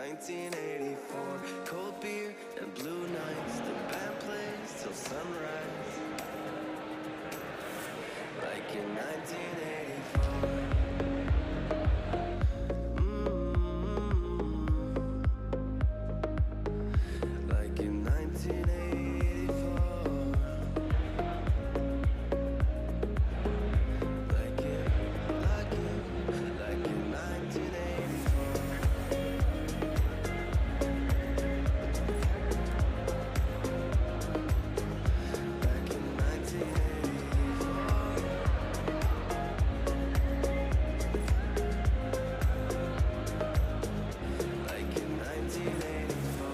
1984. Cold beer and blue nights. The band plays till sunrise. Like in 1984. Like in 1984. Like in 1984. Back in 1984. Like in 1984.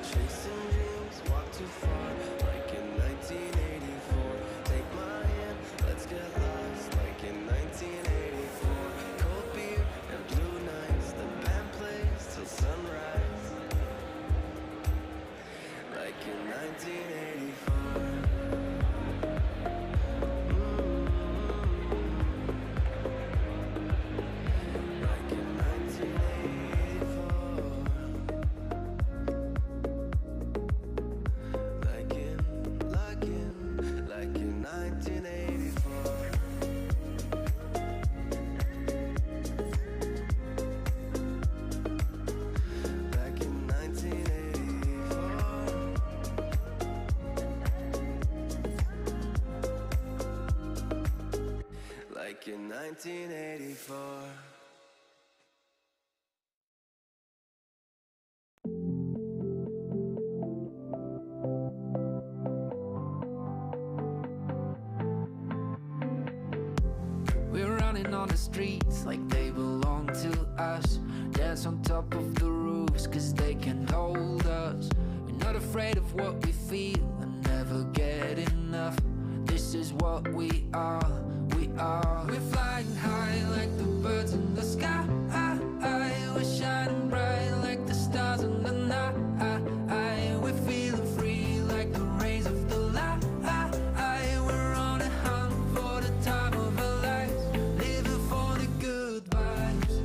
Chasing dreams, walk too far. Like in 1984. Take my hand, let's get lost. Like in 1984. Cold beer and blue nights. The band plays till sunrise. Like in 1984. Like in 1984. Like in 1984. Back in 1984. Like in 1984. We're running on the streets like they belong to us. Dance on top of the roofs cause they can hold us. We're not afraid of what we feel and never get enough. This is what we are, we are. We're flying high like the birds in the sky. We're shining bright like the stars in the night. We're feeling free like the rays of the light. We're on a hunt for the time of our lives, living for the good vibes.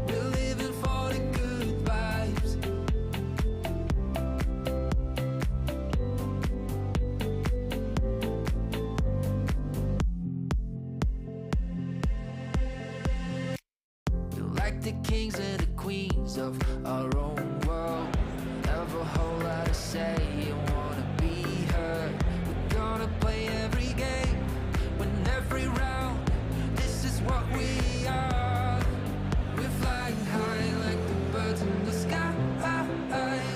We're living for the good vibes. We're like the kings and the queens of our own world. Have a whole lot to say and wanna be heard. We're gonna play every game, win every round. This is what we are. We're flying high like the birds in the sky.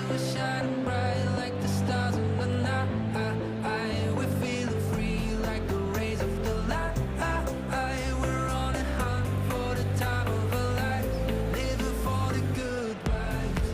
We're shining bright like the stars in the night. We're feeling free like the rays of the light. We're on a hunt for the time of our lives, living for the good vibes.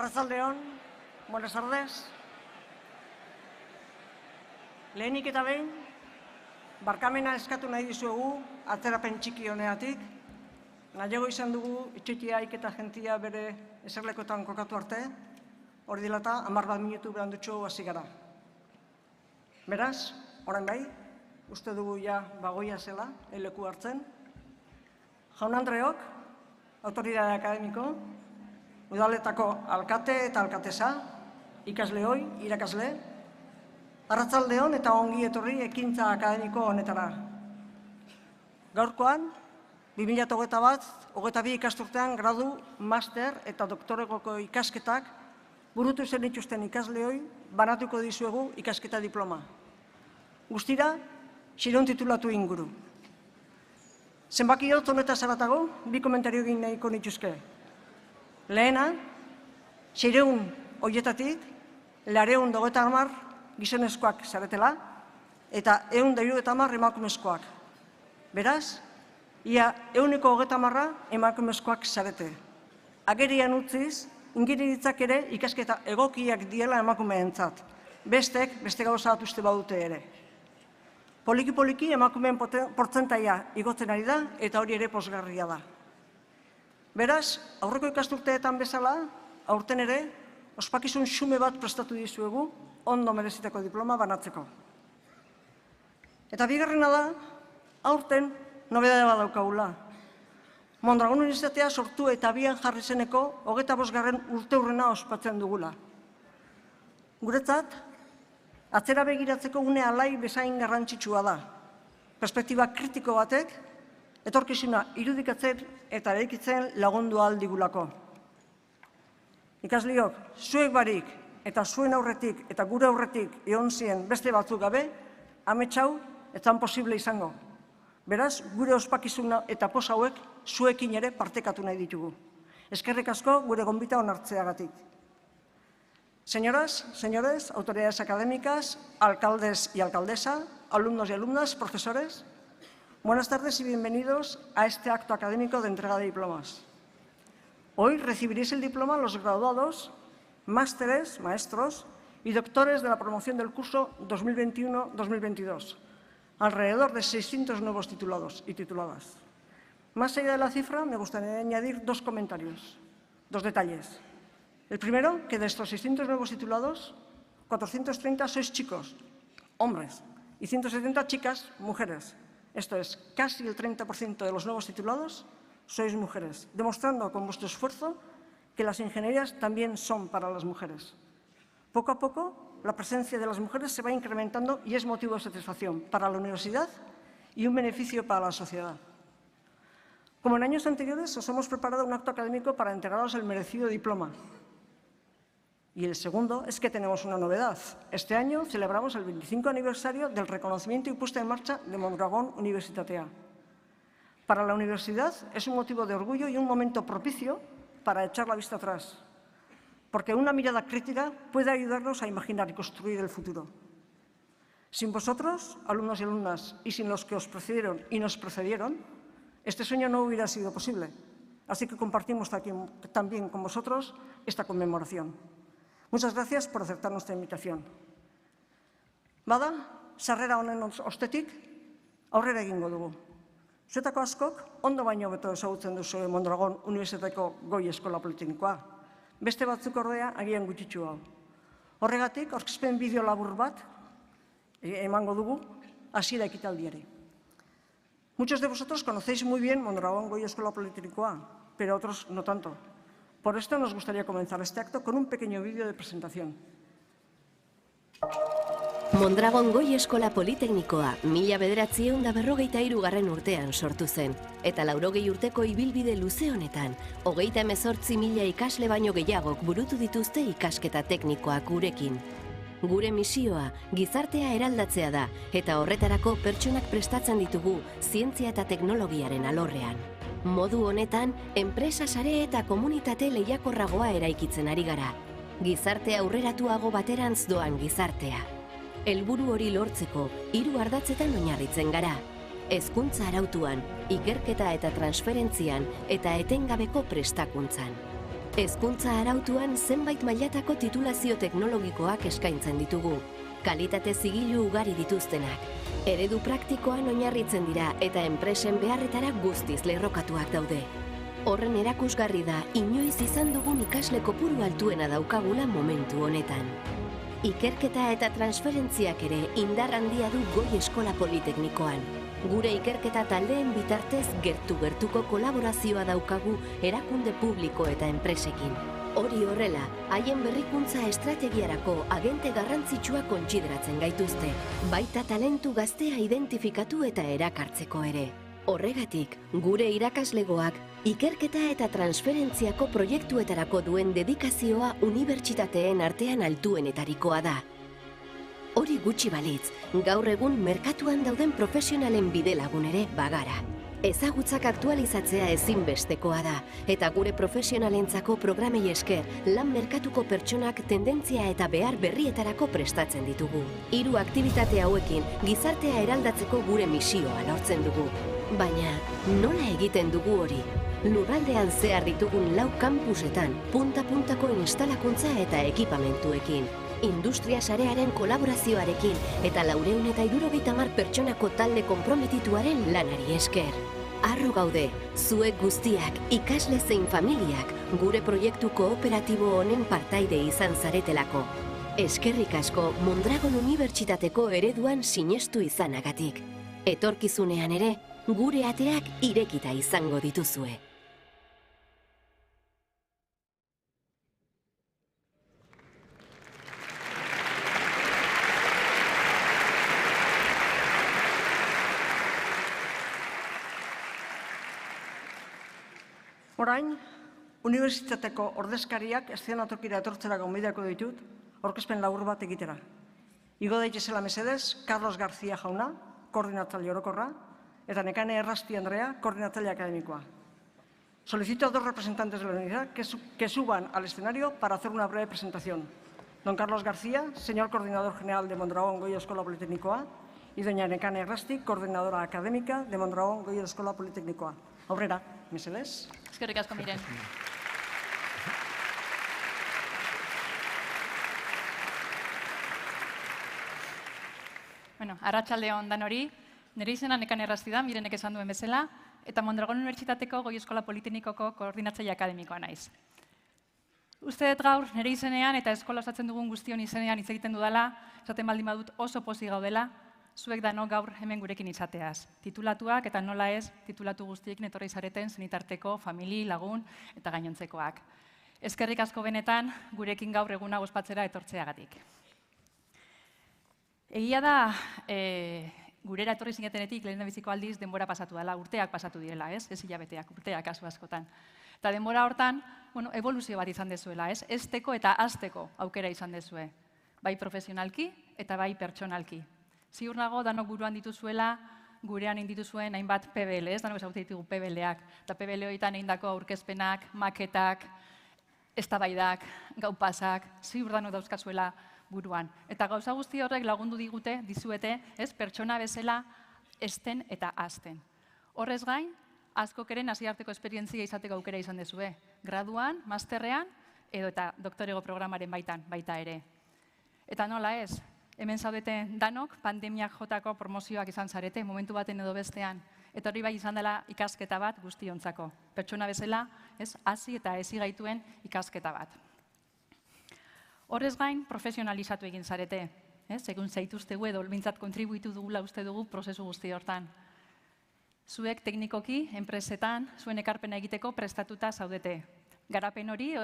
Arratsaldeon, buenas tardes. Lehenik eta behin, barkamena eskatu nahi dizuegu atzerapen txiki honeatik. Nahiago izan dugu itxoitiaik eta jentia bere eserlekoetan kokatu arte, hori dela eta 10 minutu behaldutxo hasi gara. Beraz, orain bai, uste dugu ja bagoia zela, leku hartzen. Jaun Andreok, autoridade akademiko, udaletako alkate eta alkatesa, ikaslehoi, irakasle, arratsaldeon eta ongi etorri ekintza akademiko honetara. Gaurkoan, 2021-22 ikasturtean gradu, master eta doktoregoko ikasketak burutu zen ituzten ikaslehoi banatuko dizuegu ikasketa diploma. Guztira, 600 titulatu inguru. Zenbaki honetaz zaratago, 2 komentario egin nahiko nituzke. Lehena, 600 horietatik, 230 gizonezkoak zaretela, eta 130 emakumezkoak. Beraz, ia 130 emakumezkoak zarete. Agerian utziz, ingeniaritzak ere ikasketa egokiak diela emakumeentzat. Beste gauza bat uste badute ere. Poliki-poliki emakumeen portzentaia igotzen ari da, eta hori ere pozgarria da. Beraz, aurreko ikasturteetan bezala, aurten ere, ospakizun xume bat prestatu dizuegu, ondo merezitako diploma banatzeko. Eta bigarrena da, aurten nobedade bat daukagula. Mondragon Unibertsitatea sortu eta abian jarri zeneko 25. urteurrena ospatzen dugula. Guretzat, atzera begiratzeko une alai bezain garrantzitsua da. Perspektiba kritiko batek, etorkizuna irudikatzen eta eraikitzen lagundu ahal digulako. Ikasliok, zuek barik eta zuen aurretik eta gure aurretik egon ziren beste batzuk gabe, amets hau etzan posible izango. Beraz, gure ospakizuna eta poz hauek zuekin ere partekatu nahi ditugu. Eskerrik asko gure gonbita onartzeagatik. Señoras, señores, autoridades académicas, alcaldes y alcaldesa, alumnos y alumnas, profesores, buenas tardes y bienvenidos a este acto académico de entrega de diplomas. Hoy recibiréis el diploma los graduados, másteres, maestros y doctores de la promoción del curso 2021-2022, alrededor de 600 nuevos titulados y tituladas. Más allá de la cifra, me gustaría añadir 2 comentarios, 2 detalles. El primero, que de estos 600 nuevos titulados, 430 sois chicos, hombres, y 170 chicas, mujeres. Esto es, casi el 30% de los nuevos titulados sois mujeres, demostrando con vuestro esfuerzo que las ingenierías también son para las mujeres. Poco a poco, la presencia de las mujeres se va incrementando y es motivo de satisfacción para la universidad y un beneficio para la sociedad. Como en años anteriores, os hemos preparado un acto académico para entregaros el merecido diploma. Y el segundo es que tenemos una novedad. Este año celebramos el 25 aniversario del reconocimiento y puesta en marcha de Mondragon Unibertsitatea. Para la universidad es un motivo de orgullo y un momento propicio para echar la vista atrás, porque una mirada crítica puede ayudarnos a imaginar y construir el futuro. Sin vosotros, alumnos y alumnas, y sin los que os precedieron y nos precedieron, este sueño no hubiera sido posible. Así que compartimos también con vosotros esta conmemoración. Muchas gracias por aceptar nuestra invitación. Bada, sarrera honen ostetik, aurrera egingo dugu. Zuetako askok, ondo baino beto ezagutzen duzu Mondragon Unibertsitateko Goi Eskola Politeknikoa. Beste batzuk ordea agian gutxitxu hau. Horregatik, aurkezpen bideo labur bat emango dugu hasiera ekitaldiari. Muchos de vosotros conocéis muy bien Mondragon Goi Eskola Politeknikoa, pero otros no tanto. Por esto nos gustaría comenzar este acto con un pequeño vídeo de presentación. Mondragon Goi Eskola Politeknikoa 1953 urtean sortu zen, eta 80 urteko ibilbide luze honetan, 38.000 ikasle baino gehiagok burutu dituzte ikasketa teknikoak gurekin. Gure misioa gizartea eraldatzea da, eta horretarako pertsonak prestatzen ditugu zientzia eta teknologiaren alorrean. Modu honetan, enpresa sare eta komunitate lehiakorragoa eraikitzen ari gara. Gizarte aurreratuago baterantz doan gizartea. Helburu hori lortzeko 3 ardatzetan oinarritzen gara. Hezkuntza arautuan, ikerketa eta transferentzian eta etengabeko prestakuntzan. Hezkuntza arautuan zenbait mailatako titulazio teknologikoak eskaintzen ditugu. Kalitate zigilu ugari dituztenak. Eredu praktikoan oinarritzen dira eta enpresen beharretara guztiz lerrokatuak daude. Horren erakusgarri da inoiz izan dugun ikasle kopuru altuena daukagula momentu honetan. Ikerketa eta transferentziak ere indar handia du Goi Eskola Politeknikoan. Gure ikerketa taldeen bitartez gertu-gertuko kolaborazioa daukagu erakunde publiko eta enpresekin. Hori horrela, haien berrikuntza estrategiarako agente garrantzitsua kontsideratzen gaituzte, baita talentu gaztea identifikatu eta erakartzeko ere. Horregatik, gure irakaslegoak ikerketa eta transferentziako proiektuetarako duen dedikazioa unibertsitateen artean altuenetarikoa da. Hori gutxi balitz, gaur egun merkatuan dauden profesionalen bidelagun ere bagara. Ezagutzak aktualizatzea ezinbestekoa da, eta gure profesionalentzako programei esker lan merkatuko pertsonak tendentzia eta behar berrietarako prestatzen ditugu. 3 aktibitate hauekin gizartea eraldatzeko gure misioa lortzen dugu. Baina, nola egiten dugu hori? Lurraldean zehar ditugun 4 kampusetan, punta-puntako instalakuntza eta ekipamentuekin. Industria sarearen kolaborazioarekin eta 450 pertsonako talde konprometituaren lanari esker. Harro gaude, zuek guztiak, ikasle zein familiak, gure proiektu kooperatibo honen partaide izan zaretelako. Eskerrik asko Mondragon Unibertsitateko ereduan sinestu izanagatik. Etorkizunean ere, gure ateak irekita izango dituzue. Orain, unibertsitateko ordezkariak eszenatokira etortzera gonbidatuko ditut, aurkezpen labur bat egitera. Igo daitezela mesedez, Carlos García jauna, koordinatzaile orokorra, eta Nekane Errasti Andrea, koordinatzaile akademikoa. Solicito a 2 representantes de la unidad que suban al escenario para hacer una breve presentación. Don Carlos García, señor coordinador general de Mondragon Goi Eskola Politeknikoa, y doña Nekane Errasti, coordinadora académica de Mondragon Goi Eskola Politeknikoa. Aurrera, mesedez. Eskerrik asko, Miren. Arratsalde on danori, nire izena Nekane Errasti da, Mirenek esan duen bezala, eta Mondragon Unibertsitateko Goi Eskola Politeknikoko koordinatzaile akademikoa naiz. Uste dut gaur nire izenean eta eskola osatzen dugun guztion izenean hitz egiten dudala, esaten baldin badut oso pozik gaudela, zuek danok gaur hemen gurekin izateaz. Titulatuak eta nola ez, titulatu guztiekin etorri zareten zenitarteko, famili, lagun eta gainontzekoak. Eskerrik asko benetan gurekin gaur eguna ospatzera etortzeagatik. Egia da, gurera etorri zinetenetik lehendabiziko aldiz denbora pasatu dela, urteak pasatu direla, ez hilabeteak, urteak kasu askotan. Eta denbora hortan, evoluzio bat izan dezuela, ez? Ezteko eta hasteko aukera izan dezue. Bai profesionalki eta bai pertsonalki. Ziur nago, danok buruan dituzuela, gurean dituzuen hainbat PBL, ez? Danok ezagutzen ditugu PBL-ak. Eta PBL horietan egindako aurkezpenak, maketak, eztabaidak, gau pasak, ziur danok dauzkazuela buruan. Eta gauza guzti horrek lagundu dizuete, ez? Pertsona bezala ezten eta hazten. Horrez gain, askok ere nazioarteko esperientzia izateko aukera izan dezue. Graduan, masterrean, edo eta doktorego programaren baita ere. Eta nola ez? Hemen zaudeten danok, pandemiak jotako promozioak izan zarete, momentu baten edo bestean. Eta hori bai izan dela ikasketa bat guztiontzako. Pertsona bezala, ez, hasi eta hezi gaituen ikasketa bat. Horrez gain, profesionalizatu egin zarete. Egun zaituztegu edo bintzat kontribuitu dugula uste dugu prozesu guzti hortan. Zuek teknikoki, enpresetan, zuen ekarpena egiteko prestatuta zaudete. Garapen hori,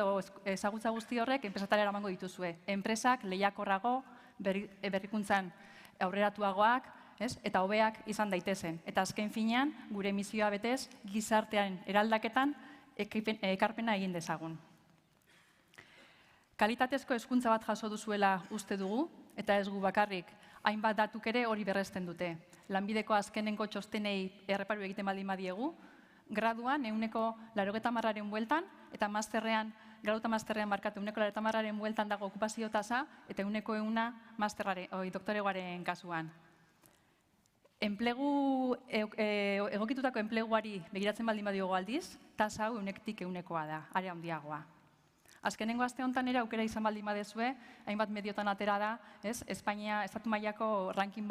ezagutza guzti horrek, enpresatara eramango dituzue. Enpresak lehiakorrago, berrikuntzan aurreratuagoak, eta hobeak izan daitezen. Eta azken finean, gure misioa betez, gizartean eraldaketan ekarpena egin dezagun. Kalitatezko hezkuntza bat jaso duzuela uste dugu, eta ez gu bakarrik, hainbat datuk ere hori berresten dute. Lanbideko azkenengo txostenei erreparu egiten baldin badiegu, graduan 80%aren bueltan, eta masterrean, gradu eta masterrean barkatu 80%aren bueltan dago okupazio tasa, eta 100% doktoregoaren kasuan. Egokitutako enpleguari begiratzen baldin badiogu aldiz, tasa hau 100%koa da, are handiagoa. Azkenengo aste honetan ere aukera izan baldin badezue, hainbat mediotan atera da, Espainia estatu mailako ranking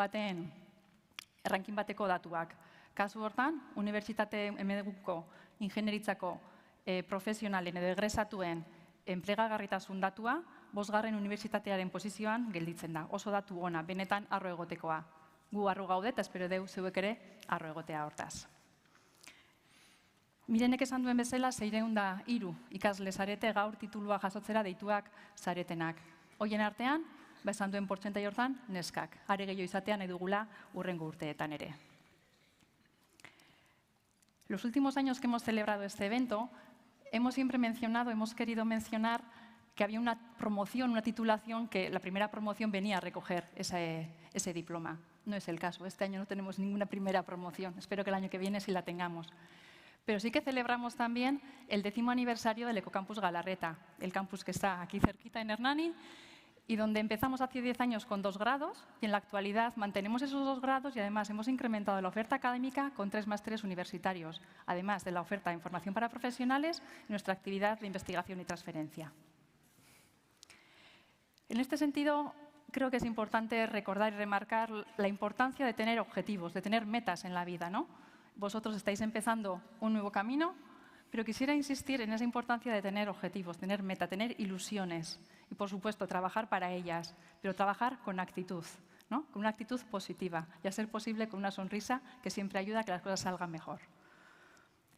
bateko datuak. Kasu hortan, Unibertsitate Emeguko ingenieritzako profesionalen edo egresatuen enplegagarritasun datua, 5. unibertsitatearen posizioan gelditzen da. Oso datu ona, benetan harro egotekoa. Gu harro gaude eta espero deu zeuek ere harro egotea hortaz. Mirenek esan duen bezala, 603 ikasle zarete gaur titulua jasotzera deituak zaretenak. Hoien artean, esan duen portzentai hortan, neskak. Are gehiago izatean edugula hurrengo urteetan ere. Los últimos años que hemos celebrado este evento, hemos querido mencionar que había una promoción, una titulación, que la primera promoción venía a recoger ese diploma. No es el caso, este año no tenemos ninguna primera promoción, espero que el año que viene sí la tengamos. Pero sí que celebramos también el 10º aniversario del Ecocampus Galarreta, el campus que está aquí cerquita en Hernani, y donde empezamos hace 10 años con 2 grados, y en la actualidad mantenemos esos 2 grados y además hemos incrementado la oferta académica con 3 másteres universitarios, además de la oferta de formación para profesionales y nuestra actividad de investigación y transferencia. En este sentido, creo que es importante recordar y remarcar la importancia de tener objetivos, de tener metas en la vida, ¿no? Vosotros estáis empezando un nuevo camino, pero quisiera insistir en esa importancia de tener objetivos, tener meta, tener ilusiones y, por supuesto, trabajar para ellas, pero trabajar con actitud, ¿no? Con una actitud positiva y, a ser posible, con una sonrisa que siempre ayuda a que las cosas salgan mejor.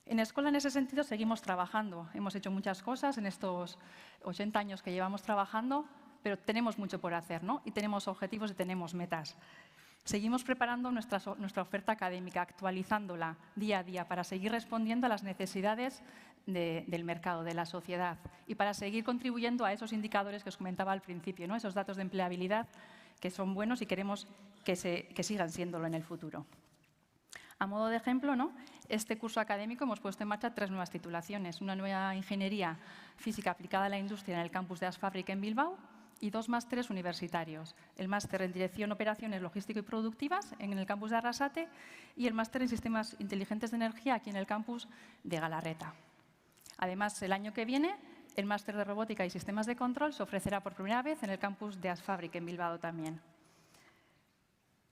En Escola, en ese sentido, seguimos trabajando. Hemos hecho muchas cosas en estos 80 años que llevamos trabajando, pero tenemos mucho por hacer, ¿no? Y tenemos objetivos y tenemos metas. Seguimos preparando nuestra oferta académica, actualizándola día a día para seguir respondiendo a las necesidades del mercado, de la sociedad y para seguir contribuyendo a esos indicadores que os comentaba al principio, ¿no? Esos datos de empleabilidad que son buenos y queremos que sigan siéndolo en el futuro. A modo de ejemplo, ¿no? Este curso académico hemos puesto en marcha 3 nuevas titulaciones. Una nueva Ingeniería Física aplicada a la industria en el campus de Asfabrik en Bilbao y 2 másteres universitarios. El máster en Dirección, Operaciones, Logístico y Productivas en el campus de Arrasate y el máster en Sistemas Inteligentes de Energía aquí en el campus de Galarreta. Además, el año que viene, el máster de Robótica y Sistemas de Control se ofrecerá por primera vez en el campus de Asfabrik en Bilbao también.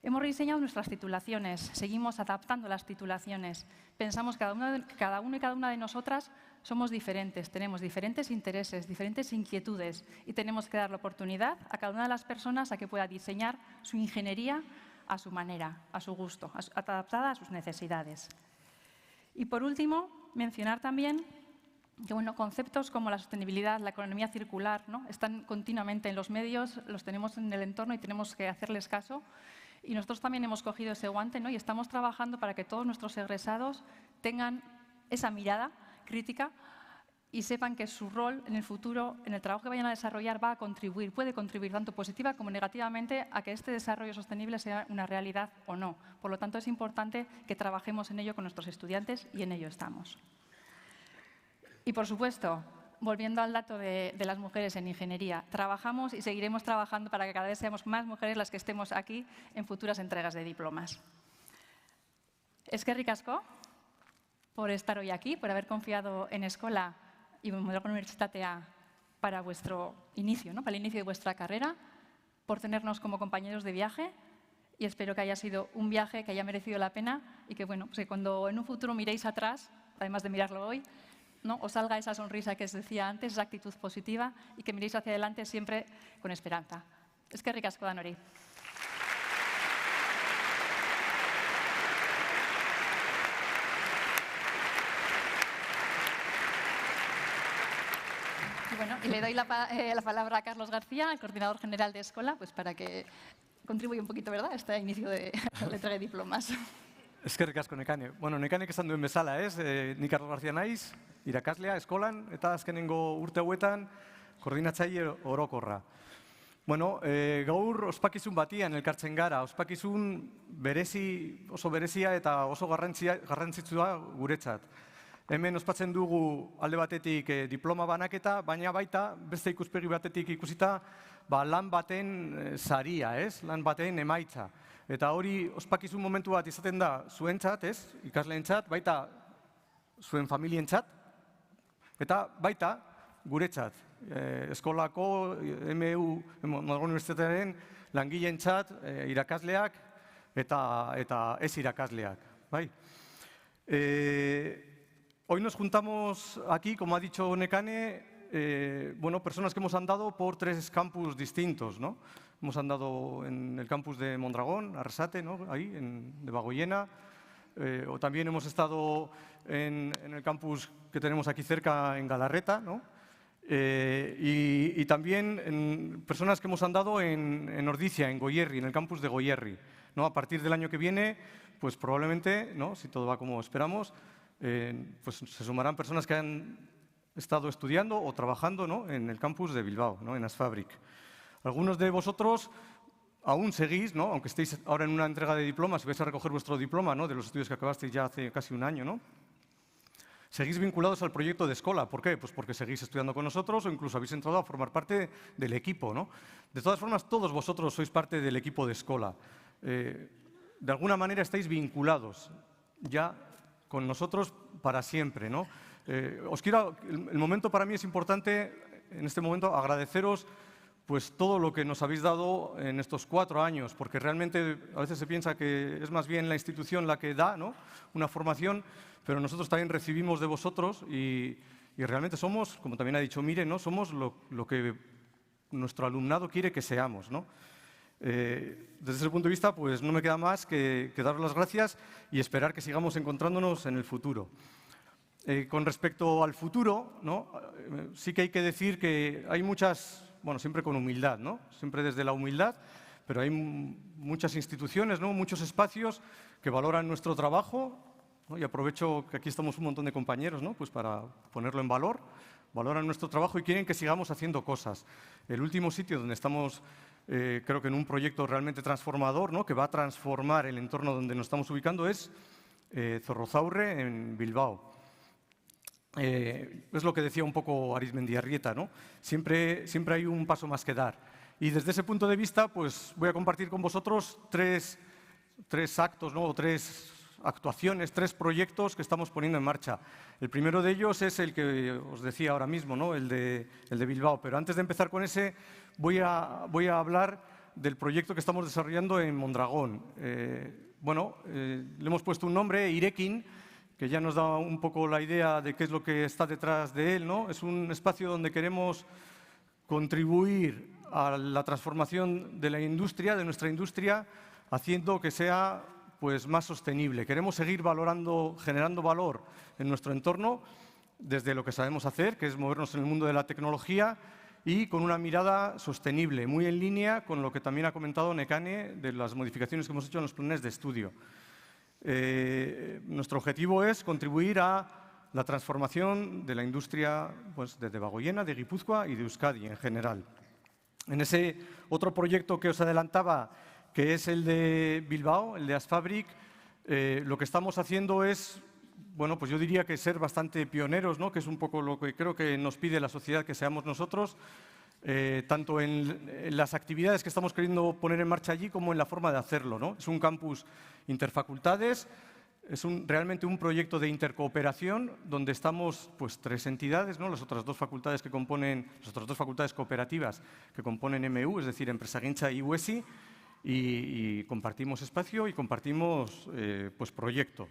Hemos rediseñado nuestras titulaciones, seguimos adaptando las titulaciones. Pensamos que cada uno y cada una de nosotras somos diferentes, tenemos diferentes intereses, diferentes inquietudes y tenemos que dar la oportunidad a cada una de las personas a que pueda diseñar su ingeniería a su manera, a su gusto, adaptada a sus necesidades. Y por último, mencionar también que conceptos como la sostenibilidad, la economía circular, ¿no? Están continuamente en los medios, los tenemos en el entorno y tenemos que hacerles caso. Y nosotros también hemos cogido ese guante, ¿no? Y estamos trabajando para que todos nuestros egresados tengan esa mirada crítica y sepan que su rol en el futuro, en el trabajo que vayan a desarrollar, va a contribuir, puede contribuir tanto positiva como negativamente a que este desarrollo sostenible sea una realidad o no. Por lo tanto, es importante que trabajemos en ello con nuestros estudiantes y en ello estamos. Y, por supuesto, volviendo al dato de las mujeres en ingeniería, trabajamos y seguiremos trabajando para que cada vez seamos más mujeres las que estemos aquí en futuras entregas de diplomas. Eskerrik asko por estar hoy aquí, por haber confiado en Escola y Mondragon Unibertsitatea para vuestro inicio, ¿no? Para el inicio de vuestra carrera, por tenernos como compañeros de viaje y espero que haya sido un viaje que haya merecido la pena y que, bueno, pues que cuando en un futuro miréis atrás, además de mirarlo hoy, ¿no? Os salga esa sonrisa que os decía antes, esa actitud positiva y que miréis hacia adelante siempre con esperanza. Eskerrik asko danori. Y le doy la palabra a Carlos García, el coordinador general de Escola, pues para que contribuya un poquito, ¿verdad?, a este inicio de la entrega de diplomas. Eskerrik asko Nekane. Bueno, Nekanek esan duen bezala, ez? Ni Carlos García naiz, irakaslea Eskolan, eta azkenengo urte hauetan koordinatzaile orokorra. Bueno, gaur ospakizun batian elkartzen gara, ospakizun oso berezia eta oso garrantzitsua guretzat. Hemen ospatzen dugu alde batetik diploma banaketa, baina baita beste ikuspegi batetik ikusita lan baten saria, ez? Lan baten emaitza. Eta hori ospakizun momentu bat izaten da zuentzat, ez? Ikasleentzat, baita zuen familientzat, eta baita guretzat, eskolako, MU, Mondragon Unibertsitatearen langileentzat, irakasleak eta ez irakasleak. ¿Vale? Hoy nos juntamos aquí, como ha dicho Nekane, bueno, personas que hemos andado por 3 campus distintos, ¿no? Hemos andado en el campus de Mondragón, Arrasate, ¿no? Ahí, de Bagoyena, o también hemos estado en el campus que tenemos aquí cerca, en Galarreta, ¿no? Y también en personas que hemos andado en Ordizia, en Goierri, en el campus de Goierri, ¿no? A partir del año que viene, pues probablemente, ¿no? Si todo va como esperamos, pues se sumarán personas que han estado estudiando o trabajando, ¿no? En el campus de Bilbao, ¿no? En Asfabric. Algunos de vosotros aún seguís, ¿no? Aunque estéis ahora en una entrega de diplomas y vais a recoger vuestro diploma, ¿no? De los estudios que acabasteis ya hace casi un año, ¿no? Seguís vinculados al proyecto de Escola. ¿Por qué? Pues porque seguís estudiando con nosotros o incluso habéis entrado a formar parte del equipo, ¿no? De todas formas, todos vosotros sois parte del equipo de Escola. De alguna manera estáis vinculados ya con nosotros para siempre, ¿no? El momento para mí es importante, en este momento, agradeceros pues todo lo que nos habéis dado en estos 4 años, porque realmente a veces se piensa que es más bien la institución la que da, ¿no? Una formación, pero nosotros también recibimos de vosotros y realmente somos, como también ha dicho Mire, ¿no? Somos lo que nuestro alumnado quiere que seamos, ¿no? Desde ese punto de vista, pues no me queda más que daros las gracias y esperar que sigamos encontrándonos en el futuro. Con respecto al futuro, ¿no? Sí que hay que decir que hay muchas, bueno, siempre con humildad, ¿no? Siempre desde la humildad, pero hay muchas instituciones, ¿no? Muchos espacios que valoran nuestro trabajo, ¿no? Y aprovecho que aquí estamos un montón de compañeros, ¿no? Pues para ponerlo en valor, valoran nuestro trabajo y quieren que sigamos haciendo cosas. El último sitio donde estamos, creo que en un proyecto realmente transformador, ¿no? Que va a transformar el entorno donde nos estamos ubicando es Zorrozaurre, en Bilbao. Es lo que decía un poco Arizmendiarrieta, ¿no? Siempre hay un paso más que dar. Y desde ese punto de vista, pues voy a compartir con vosotros tres actos, ¿no? O 3 actuaciones, 3 proyectos que estamos poniendo en marcha. El primero de ellos es el que os decía ahora mismo, ¿no? El de Bilbao. Pero antes de empezar con ese, voy a hablar del proyecto que estamos desarrollando en Mondragón. Le hemos puesto un nombre, Irekin, que ya nos da un poco la idea de qué es lo que está detrás de él, ¿no? Es un espacio donde queremos contribuir a la transformación de la industria, de nuestra industria, haciendo que sea pues, más sostenible. Queremos seguir generando valor en nuestro entorno desde lo que sabemos hacer, que es movernos en el mundo de la tecnología y con una mirada sostenible, muy en línea con lo que también ha comentado Nekane de las modificaciones que hemos hecho en los planes de estudio. Nuestro objetivo es contribuir a la transformación de la industria pues, de Bagoyena, de Guipúzcoa y de Euskadi en general. En ese otro proyecto que os adelantaba, que es el de Bilbao, el de Asfabric, lo que estamos haciendo es, bueno, pues yo diría que ser bastante pioneros, ¿no? Que es un poco lo que creo que nos pide la sociedad que seamos nosotros, tanto en las actividades que estamos queriendo poner en marcha allí como en la forma de hacerlo, ¿no? Es un campus interfacultades, es realmente un proyecto de intercooperación donde estamos pues 3 entidades, ¿no? Las otras 2 facultades que componen, las otras 2 facultades cooperativas que componen MU, es decir, Enpresagintza y UESI, y compartimos espacio y compartimos pues proyecto.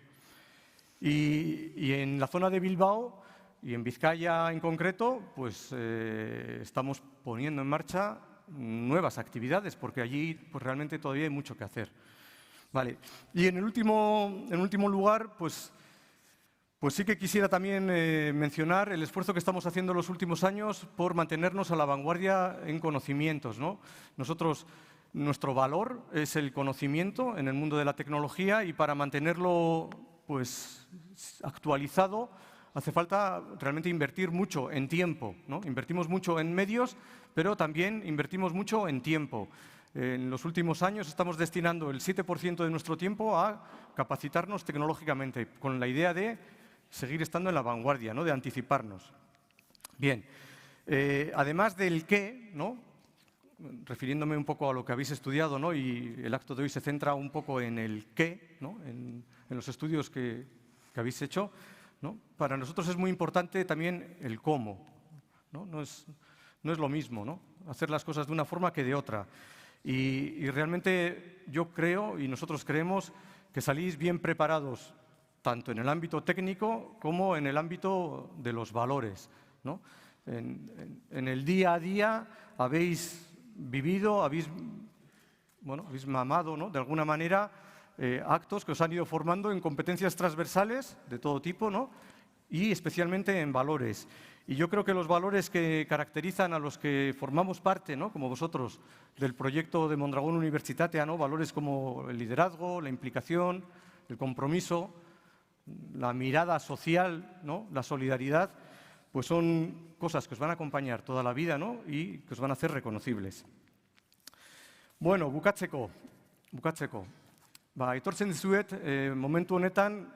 Y en la zona de Bilbao y en Vizcaya en concreto, pues estamos poniendo en marcha nuevas actividades, porque allí pues, realmente todavía hay mucho que hacer. Vale. Y en último lugar, pues sí que quisiera también mencionar el esfuerzo que estamos haciendo en los últimos años por mantenernos a la vanguardia en conocimientos, ¿no? Nuestro valor es el conocimiento en el mundo de la tecnología y para mantenerlo pues, actualizado hace falta realmente invertir mucho en tiempo, ¿no? Invertimos mucho en medios, pero también invertimos mucho en tiempo. En los últimos años estamos destinando el 7% de nuestro tiempo a capacitarnos tecnológicamente, con la idea de seguir estando en la vanguardia, ¿no? De anticiparnos. Bien, además del qué, ¿no? Refiriéndome un poco a lo que habéis estudiado, ¿no? Y el acto de hoy se centra un poco en el qué, ¿no? En los estudios que habéis hecho, ¿no? Para nosotros es muy importante también el cómo, ¿no? No es lo mismo, ¿no? Hacer las cosas de una forma que de otra. Y realmente yo creo, y nosotros creemos, que salís bien preparados, tanto en el ámbito técnico como en el ámbito de los valores, ¿no? En el día a día habéis vivido, habéis mamado, ¿no?, de alguna manera, actos que os han ido formando en competencias transversales de todo tipo, ¿no?, y especialmente en valores. Y yo creo que los valores que caracterizan a los que formamos parte, ¿no?, como vosotros, del proyecto de Mondragón Universitatea, ¿no?, valores como el liderazgo, la implicación, el compromiso, la mirada social, ¿no?, la solidaridad, pues son cosas que os van a acompañar toda la vida, ¿no?, y que os van a hacer reconocibles. Bueno, bukatzeko. Etortzen dizuet, momentu honetan,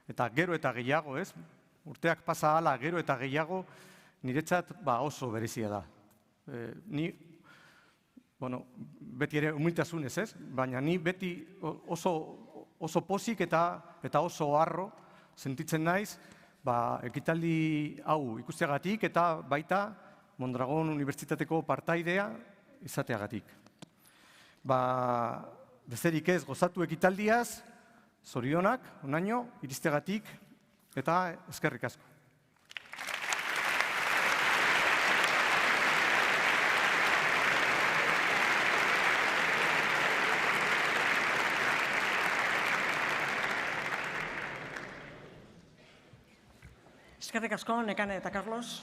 eta gero eta gehiago, ez? Urteak pasa ala gero eta gehiago, niretzat oso berezia da. Ni, beti ere humiltasunez, ez? Baina ni beti oso pozik eta oso harro sentitzen naiz, ekitaldi hau ikusteagatik eta baita Mondragon Unibertsitateko partaidea izateagatik. Besterik ez, gozatu ekitaldiaz, zorionak, onaino, iristeagatik, eta eskerrik asko. Eskerrik asko, Nekane eta Carlos.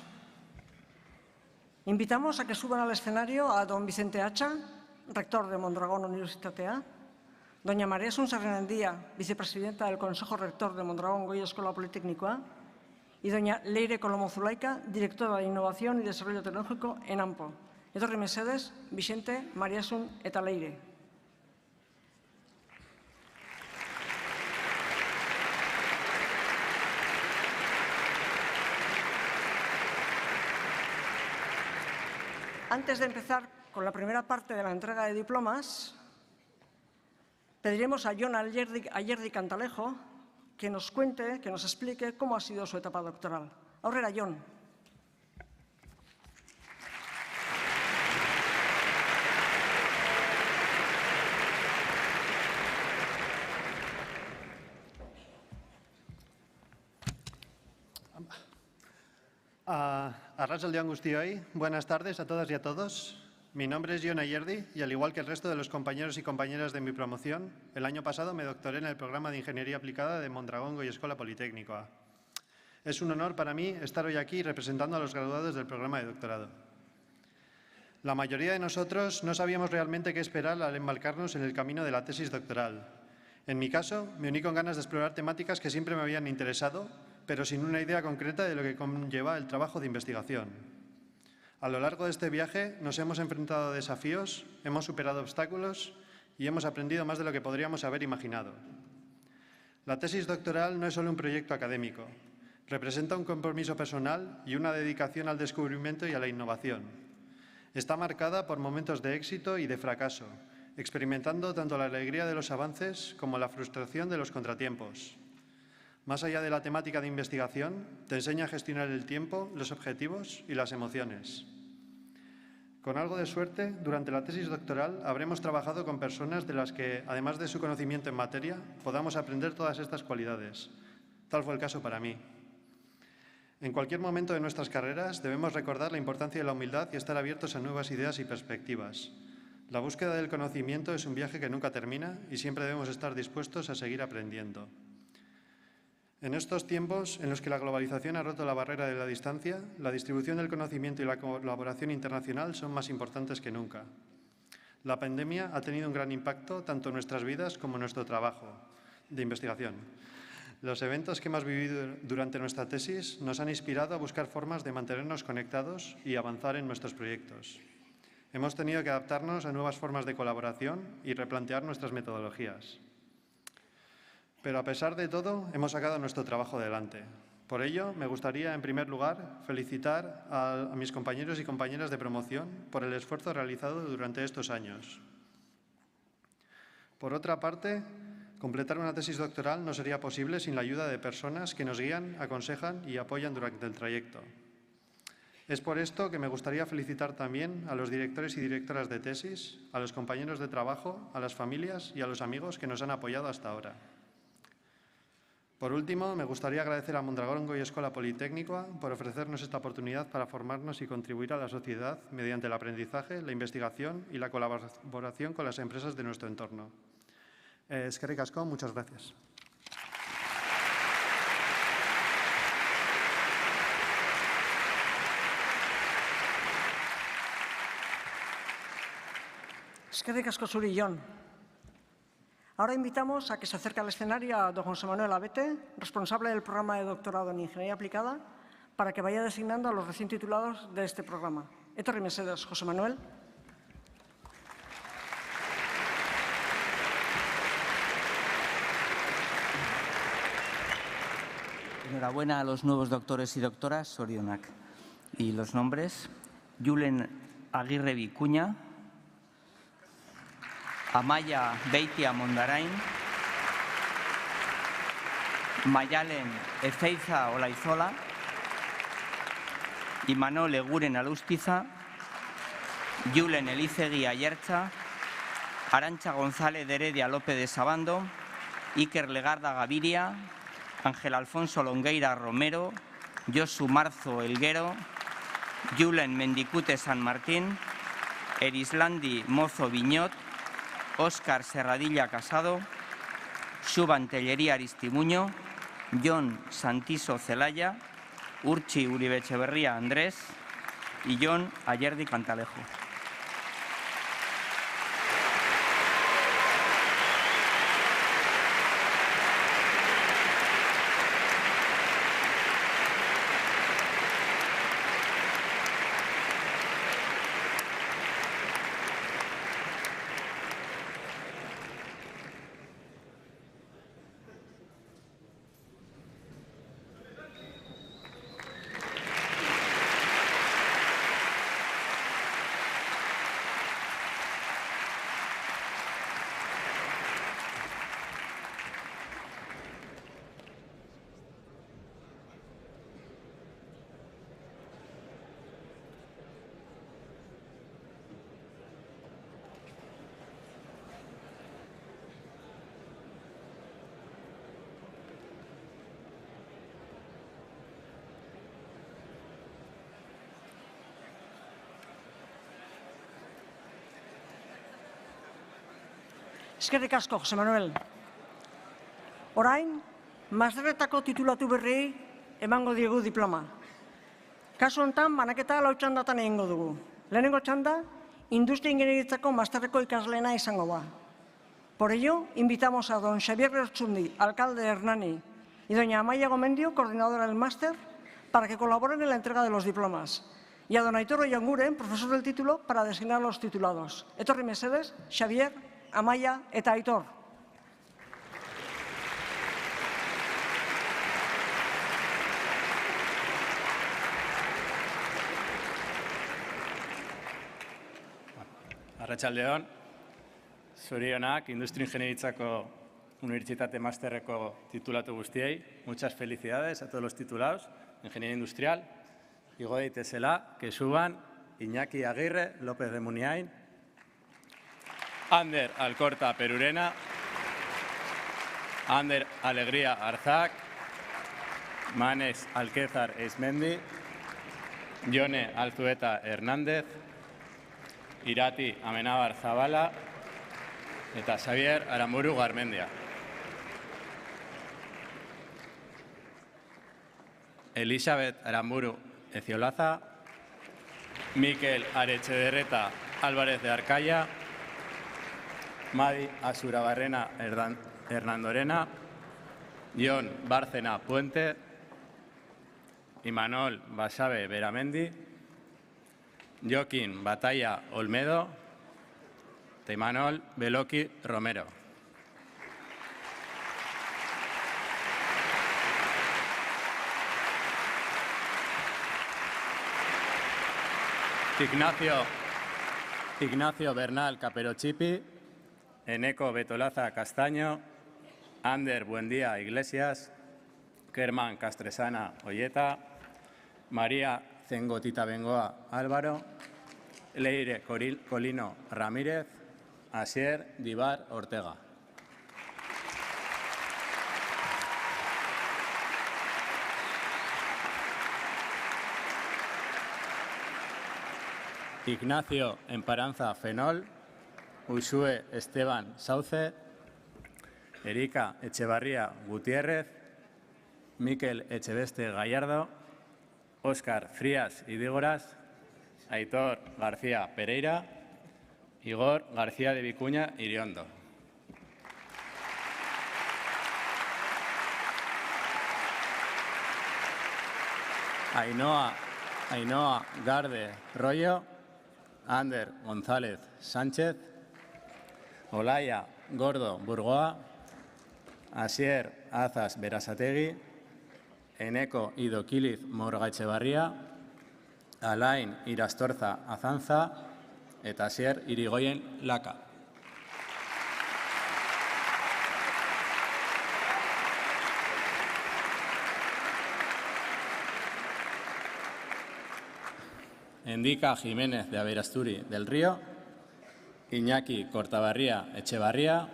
Invitamos a que suban al escenario a don Vicente Hacha, rector de Mondragón Universitatea, doña María Asun Sarrenandía, vicepresidenta del Consejo Rector de Mondragón Goya Eskola Politeknikoa, y doña Leire Colomo Zulaika, directora de Innovación y Desarrollo Tecnológico en AMPO. Etorri mesedez, Vicente, María Asun eta Leire. Antes de empezar con la primera parte de la entrega de diplomas, pediremos a Jon Ayerdi Cantalejo que nos cuente, que nos explique cómo ha sido su etapa doctoral. Aurrera, Jon. Arratsaldeon guztioi, buenas tardes a todas y a todos. Mi nombre es Jon Ayerdi y al igual que el resto de los compañeros y compañeras de mi promoción, el año pasado me doctoré en el programa de Ingeniería Aplicada de Mondragón Goya Eskola Politeknikoa. Es un honor para mí estar hoy aquí representando a los graduados del programa de doctorado. La mayoría de nosotros no sabíamos realmente qué esperar al embarcarnos en el camino de la tesis doctoral. En mi caso, me uní con ganas de explorar temáticas que siempre me habían interesado, pero sin una idea concreta de lo que conlleva el trabajo de investigación. A lo largo de este viaje nos hemos enfrentado a desafíos, hemos superado obstáculos y hemos aprendido más de lo que podríamos haber imaginado. La tesis doctoral no es solo un proyecto académico, representa un compromiso personal y una dedicación al descubrimiento y a la innovación. Está marcada por momentos de éxito y de fracaso, experimentando tanto la alegría de los avances como la frustración de los contratiempos. Más allá de la temática de investigación, te enseña a gestionar el tiempo, los objetivos y las emociones. Con algo de suerte, durante la tesis doctoral habremos trabajado con personas de las que, además de su conocimiento en materia, podamos aprender todas estas cualidades. Tal fue el caso para mí. En cualquier momento de nuestras carreras debemos recordar la importancia de la humildad y estar abiertos a nuevas ideas y perspectivas. La búsqueda del conocimiento es un viaje que nunca termina y siempre debemos estar dispuestos a seguir aprendiendo. En estos tiempos en los que la globalización ha roto la barrera de la distancia, la distribución del conocimiento y la colaboración internacional son más importantes que nunca. La pandemia ha tenido un gran impacto tanto en nuestras vidas como en nuestro trabajo de investigación. Los eventos que hemos vivido durante nuestra tesis nos han inspirado a buscar formas de mantenernos conectados y avanzar en nuestros proyectos. Hemos tenido que adaptarnos a nuevas formas de colaboración y replantear nuestras metodologías. Pero a pesar de todo, hemos sacado nuestro trabajo adelante. Por ello, me gustaría, en primer lugar, felicitar a mis compañeros y compañeras de promoción por el esfuerzo realizado durante estos años. Por otra parte, completar una tesis doctoral no sería posible sin la ayuda de personas que nos guían, aconsejan y apoyan durante el trayecto. Es por esto que me gustaría felicitar también a los directores y directoras de tesis, a los compañeros de trabajo, a las familias y a los amigos que nos han apoyado hasta ahora. Por último, me gustaría agradecer a Mondragón Goya Escola Politécnica por ofrecernos esta oportunidad para formarnos y contribuir a la sociedad mediante el aprendizaje, la investigación y la colaboración con las empresas de nuestro entorno. Eskerrik asko, muchas gracias. Eskerrik asko zuri, Jon. Ahora invitamos a que se acerque al escenario a don José Manuel Abete, responsable del programa de doctorado en Ingeniería Aplicada, para que vaya designando a los recién titulados de este programa. Etorri mesedez, José Manuel. Enhorabuena a los nuevos doctores y doctoras, Sorionak. Y los nombres: Julen Aguirre Vicuña, Amaya Beitia Mondarain, Mayalen Ezeiza Olaizola, Imanol Eguren Alustiza, Julen Elizegui Ayertza, Arantxa González de Heredia López de Sabando, Iker Legarda Gaviria, Ángel Alfonso Longueira Romero, Josu Marzo Elguero, Julen Mendicute San Martín, Erislandi Mozo Viñot, Óscar Serradilla Casado, Xuban Tellería Aristimuño, Jon Santiso Celaya, Urchi Uribe Echeverría Andrés y Jon Ayerdi Cantalejo. Eskerrik asko, José Manuel. Orain, masterretako titulatu berriei emango diegu diploma. Kasu honetan, banaketa lau txandatan egingo dugu. Lehenengo txanda, industria ingenieritzako masterreko ikasleena izango ba. Por ello, invitamos a don Xavier Lertxundi, alcalde de Hernani, y doña Amaya Gomendio, coordinadora del máster, para que colaboren en la entrega de los diplomas. Y a don Aitor Oianguren, profesor del título, para designar los titulados. Etorri mesedez, Xavier, Amaya eta Aitor. Arratsaldeon, zorionak Industria Ingenieritzako Unibertsitate Masterreko titulatu guztiei. Muchas felicidades a todos los titulados en Ingeniería Industrial. Igo daitezela, que suban Iñaki Aguirre, López de Muniain, Ander Alcorta Perurena, Ander Alegría Arzac, Manes Alquézar Eismendi, Jone Alzueta Hernández, Irati Amenábar Zabala eta Xavier Aramburu Garmendia. Elizabeth Aramburu Eciolaza, Mikel Arechederreta Álvarez de Arcaya, Madi Asurabarrena Hernandorena, Jon Bárcena Puente, Imanol Basabe Beramendi, Joaquín Batalla Olmedo, Imanol Beloki Romero. Ignacio Bernal Caperochipi, Eneco Betolaza Castaño, Ander Buendía Iglesias, Kerman Castresana Olleta, María Zengo Tita Bengoa Álvaro, Leire Colino Ramírez, Asier Dibar Ortega. Ignacio Emparanza Fenol, Uxue Esteban Sauce, Erika Echevarría Gutiérrez, Mikel Echeveste Gallardo, Óscar Frías Idígoras, Aitor García Pereira, Igor García de Vicuña Iriondo. Ainhoa Garde Rollo, Ander González Sánchez, Olaya Gordo Burgoa, Asier Azas Berasategui, Eneko Idokiliz Morgaetxebarria, Alain Irastorza Azanza eta Asier Irigoyen Laka. Endika Jiménez de Aberasturi del Río, Iñaki Cortabarría Echevarría,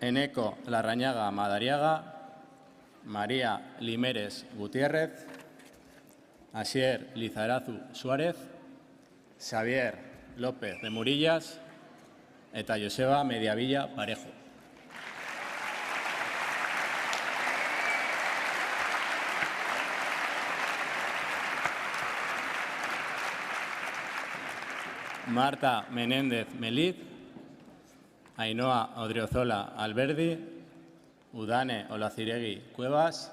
Eneko Larrañaga Madariaga, María Limeres Gutiérrez, Asier Lizarazu Suárez, Xavier López de Murillas eta Joseba Mediavilla Parejo. Marta Menéndez Melid, Ainhoa Odriozola Alberdi, Udane Olaziregui Cuevas,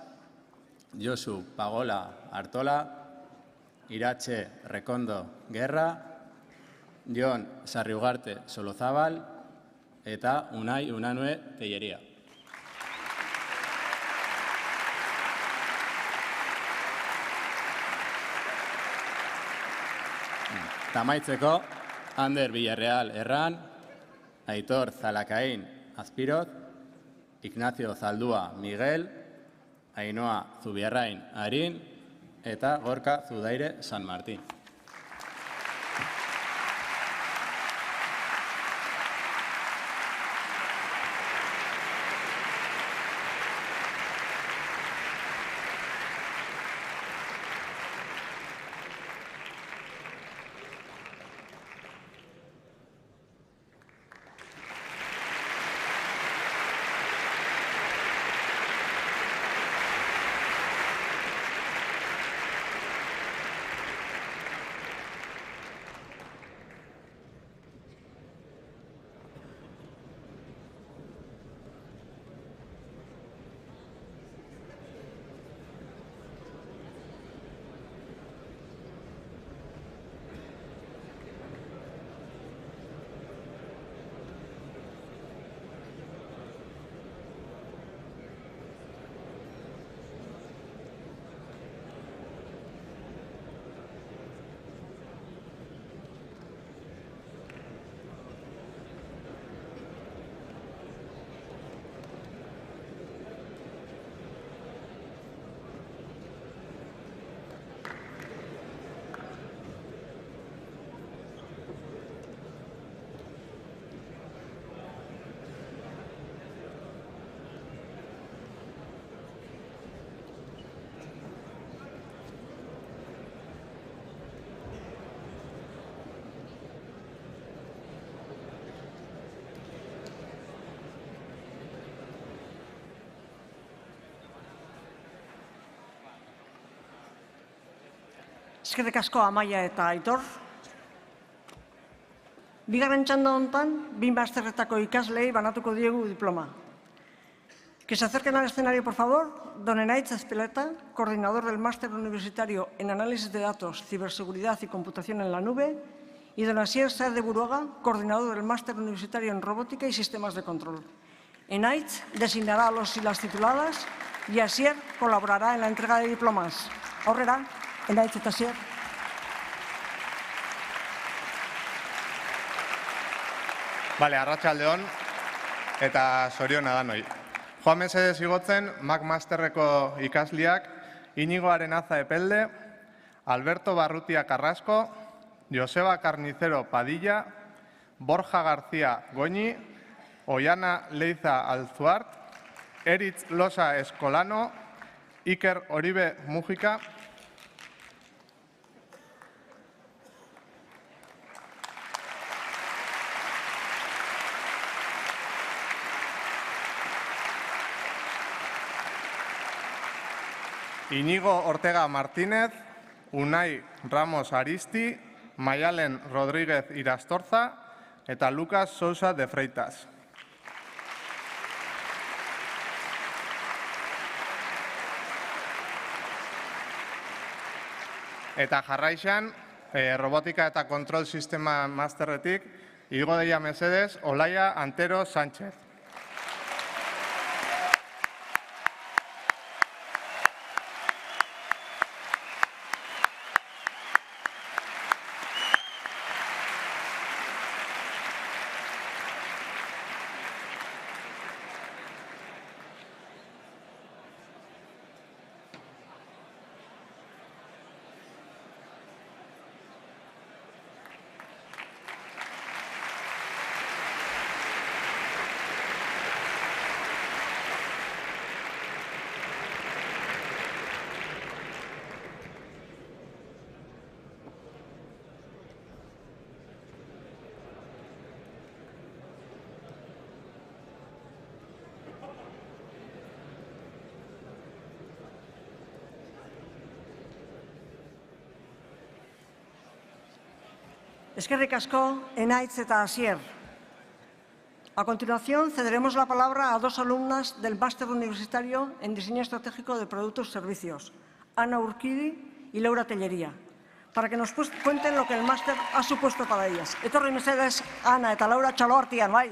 Josu Pagola Artola, Irache Rekondo Guerra, Jon Sarriugarte Solozábal eta Unai Unanue Tellería. Tamaitzeko, Ander Villarreal Herran, Aitor Zalakain Azpirot, Ignacio Zaldúa Miguel, Ainhoa Zubiarrain Arin eta Gorka Zudaire San Martín. Eskerrik asko Amaia eta Aitor. Bigarren txanda honetan, bi masterretako ikaslei banatuko diegu diploma. Que se acerquen al escenario, por favor, don Enaitz Ezpeleta, coordinador del Máster Universitario en Análisis de Datos, Ciberseguridad y Computación en la Nube, y don Asier Saez de Buruaga, coordinador del Máster Universitario en Robótica y Sistemas de Control. Enaitz designará a los y las tituladas y Asier colaborará en la entrega de diplomas. Aurrera, Enaitz eta Asier. Bale, arratsaldeon eta zoriona danoi. Joan mesedez igotzen, Mac Masterreko ikasliak Inigo Arenaza Epelde, Alberto Barrutia Carrasco, Joseba Carnicero Padilla, Borja García Goñi, Ollana Leiza Alzuart, Eritz Losa Escolano, Iker Oribe Mújica, Iñigo Ortega Martínez, Unai Ramos Aristi, Mayalen Rodríguez Irastorza eta Lucas Sousa de Freitas. Eta jarraixan, robotika eta kontrol sistema masterretik, igo deia mesedez, Olaia Antero Sánchez. Eskerrik asko, Enaitz eta Asier. A continuación, cederemos la palabra a dos alumnas del Máster Universitario en Diseño Estratégico de Productos y Servicios, Ana Urquidi y Laura Tellería, para que nos cuenten lo que el máster ha supuesto para ellas. Etorri mesedez, Ana eta Laura txalo artean, bai.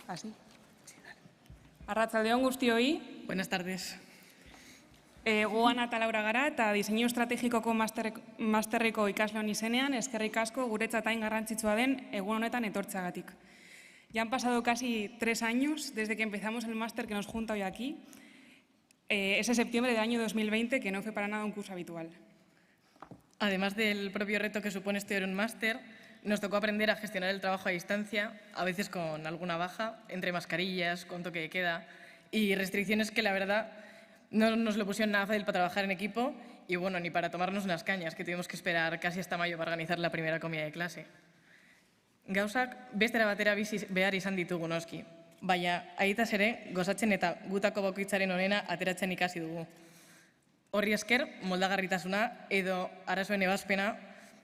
Así. Arratsaldeon guztioi. Buenas tardes. Gu Ana eta Laura gara eta Diseinu Estrategikoko masterreko ikasleon izenean eskerrik asko guretzat hain garrantzitsua den egun honetan etortzeagatik. Ya han pasado casi 3 años desde que empezamos el máster que nos junta hoy aquí, ese septiembre del año 2020, que no fue para nada un curso habitual. Además del propio reto que supone estudiar un máster, nos tocó aprender a gestionar el trabajo a distancia, a veces con alguna baja, entre mascarillas, con toque de queda y restricciones que la verdad no nos lo pusieron nada fácil para trabajar en equipo y bueno, ni para tomarnos unas cañas, que tuvimos que esperar casi hasta mayo para organizar la primera comida de clase. Gauzak bestera batera bizi behar izan ditugu noski, baina aitaz ere gozatzen eta gutako bakoitzaren onena ateratzen ikasi dugu. Horri esker, moldagarritasuna edo arazoen ebazpena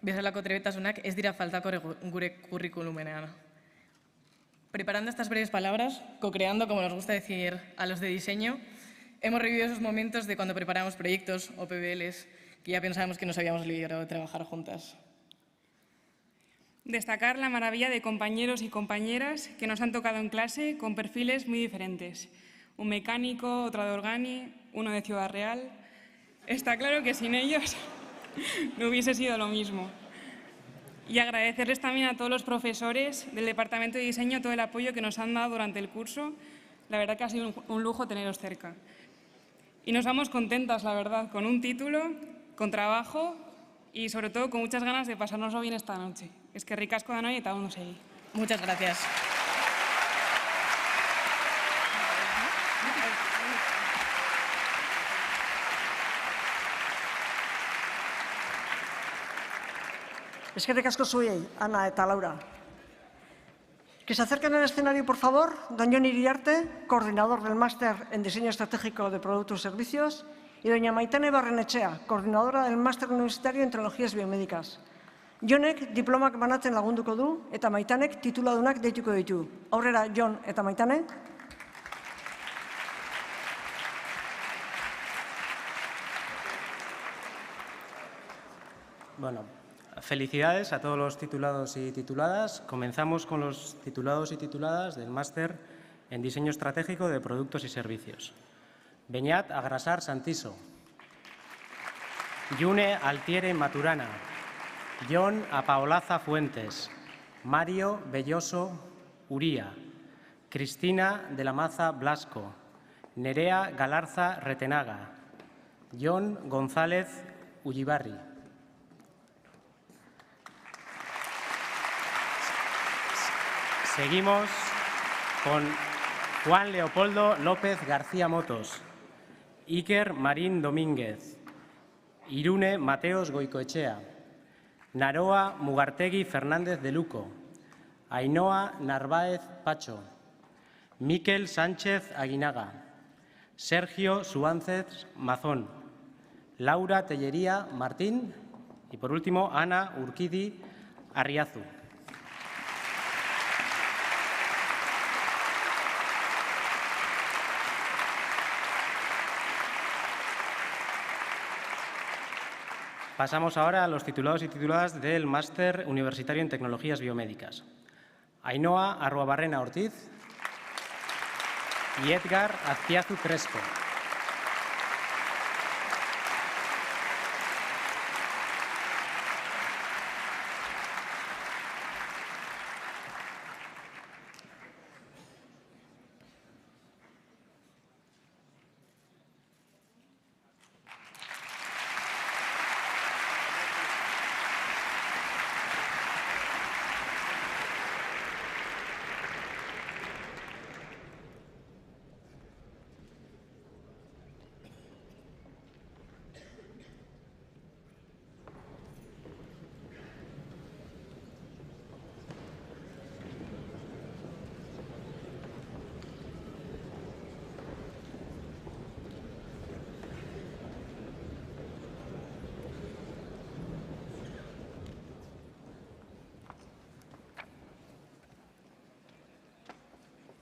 bezalako trebetasunak ez dira faltako gure kurrikulumenean. Preparando estas breves palabras, co-creando, como nos gusta decir a los de diseño, hemos revivido esos momentos de cuando preparamos proyectos o PBLs que ya pensábamos que nos habíamos librado de trabajar juntas. Destacar la maravilla de compañeros y compañeras que nos han tocado en clase con perfiles muy diferentes. Un mecánico, otro de Organi, uno de Ciudad Real. Está claro que sin ellos no hubiese sido lo mismo. Y agradecerles también a todos los profesores del Departamento de Diseño todo el apoyo que nos han dado durante el curso. La verdad que ha sido un lujo teneros cerca. Y nos vamos contentas, la verdad, con un título, con trabajo y sobre todo con muchas ganas de pasárnoslo bien esta noche. Eskerrik asko danoi eta ondo segi. Muchas gracias. Eskerrik asko zuei, Ana eta Laura. Que se acerquen al escenario, por favor, don Jon Iriarte, coordinador del Máster en Diseño Estratégico de Productos y Servicios, y doña Maitane Barrenetxea, coordinadora del Máster Universitario en Tecnologías Biomédicas. Jonek diplomak banatzen lagunduko du eta Maitanek tituladunak deituko ditu. Aurrera, Jon eta Maitane. Bueno, felicidades a todos los titulados y tituladas. Comenzamos con los titulados y tituladas del Máster en Diseño Estratégico de Productos y Servicios. Beñat Agrasar Santiso. Yune Altiere Maturana. Jon Apaolaza Fuentes. Mario Belloso Uría, Cristina de la Maza Blasco, Nerea Galarza Retenaga, John González Ullibarri. Seguimos con Juan Leopoldo López García Motos, Iker Marín Domínguez, Irune Mateos Goicoechea, Naroa Mugartegui Fernández de Luco, Ainhoa Narváez Pacho, Miquel Sánchez Aguinaga, Sergio Suáncez Mazón, Laura Tellería Martín y, por último, Ana Urquidi Arriazu. Pasamos ahora a los titulados y tituladas del Máster Universitario en Tecnologías Biomédicas. Ainhoa Arruabarrena Ortiz y Edgar Azpiazu Crespo.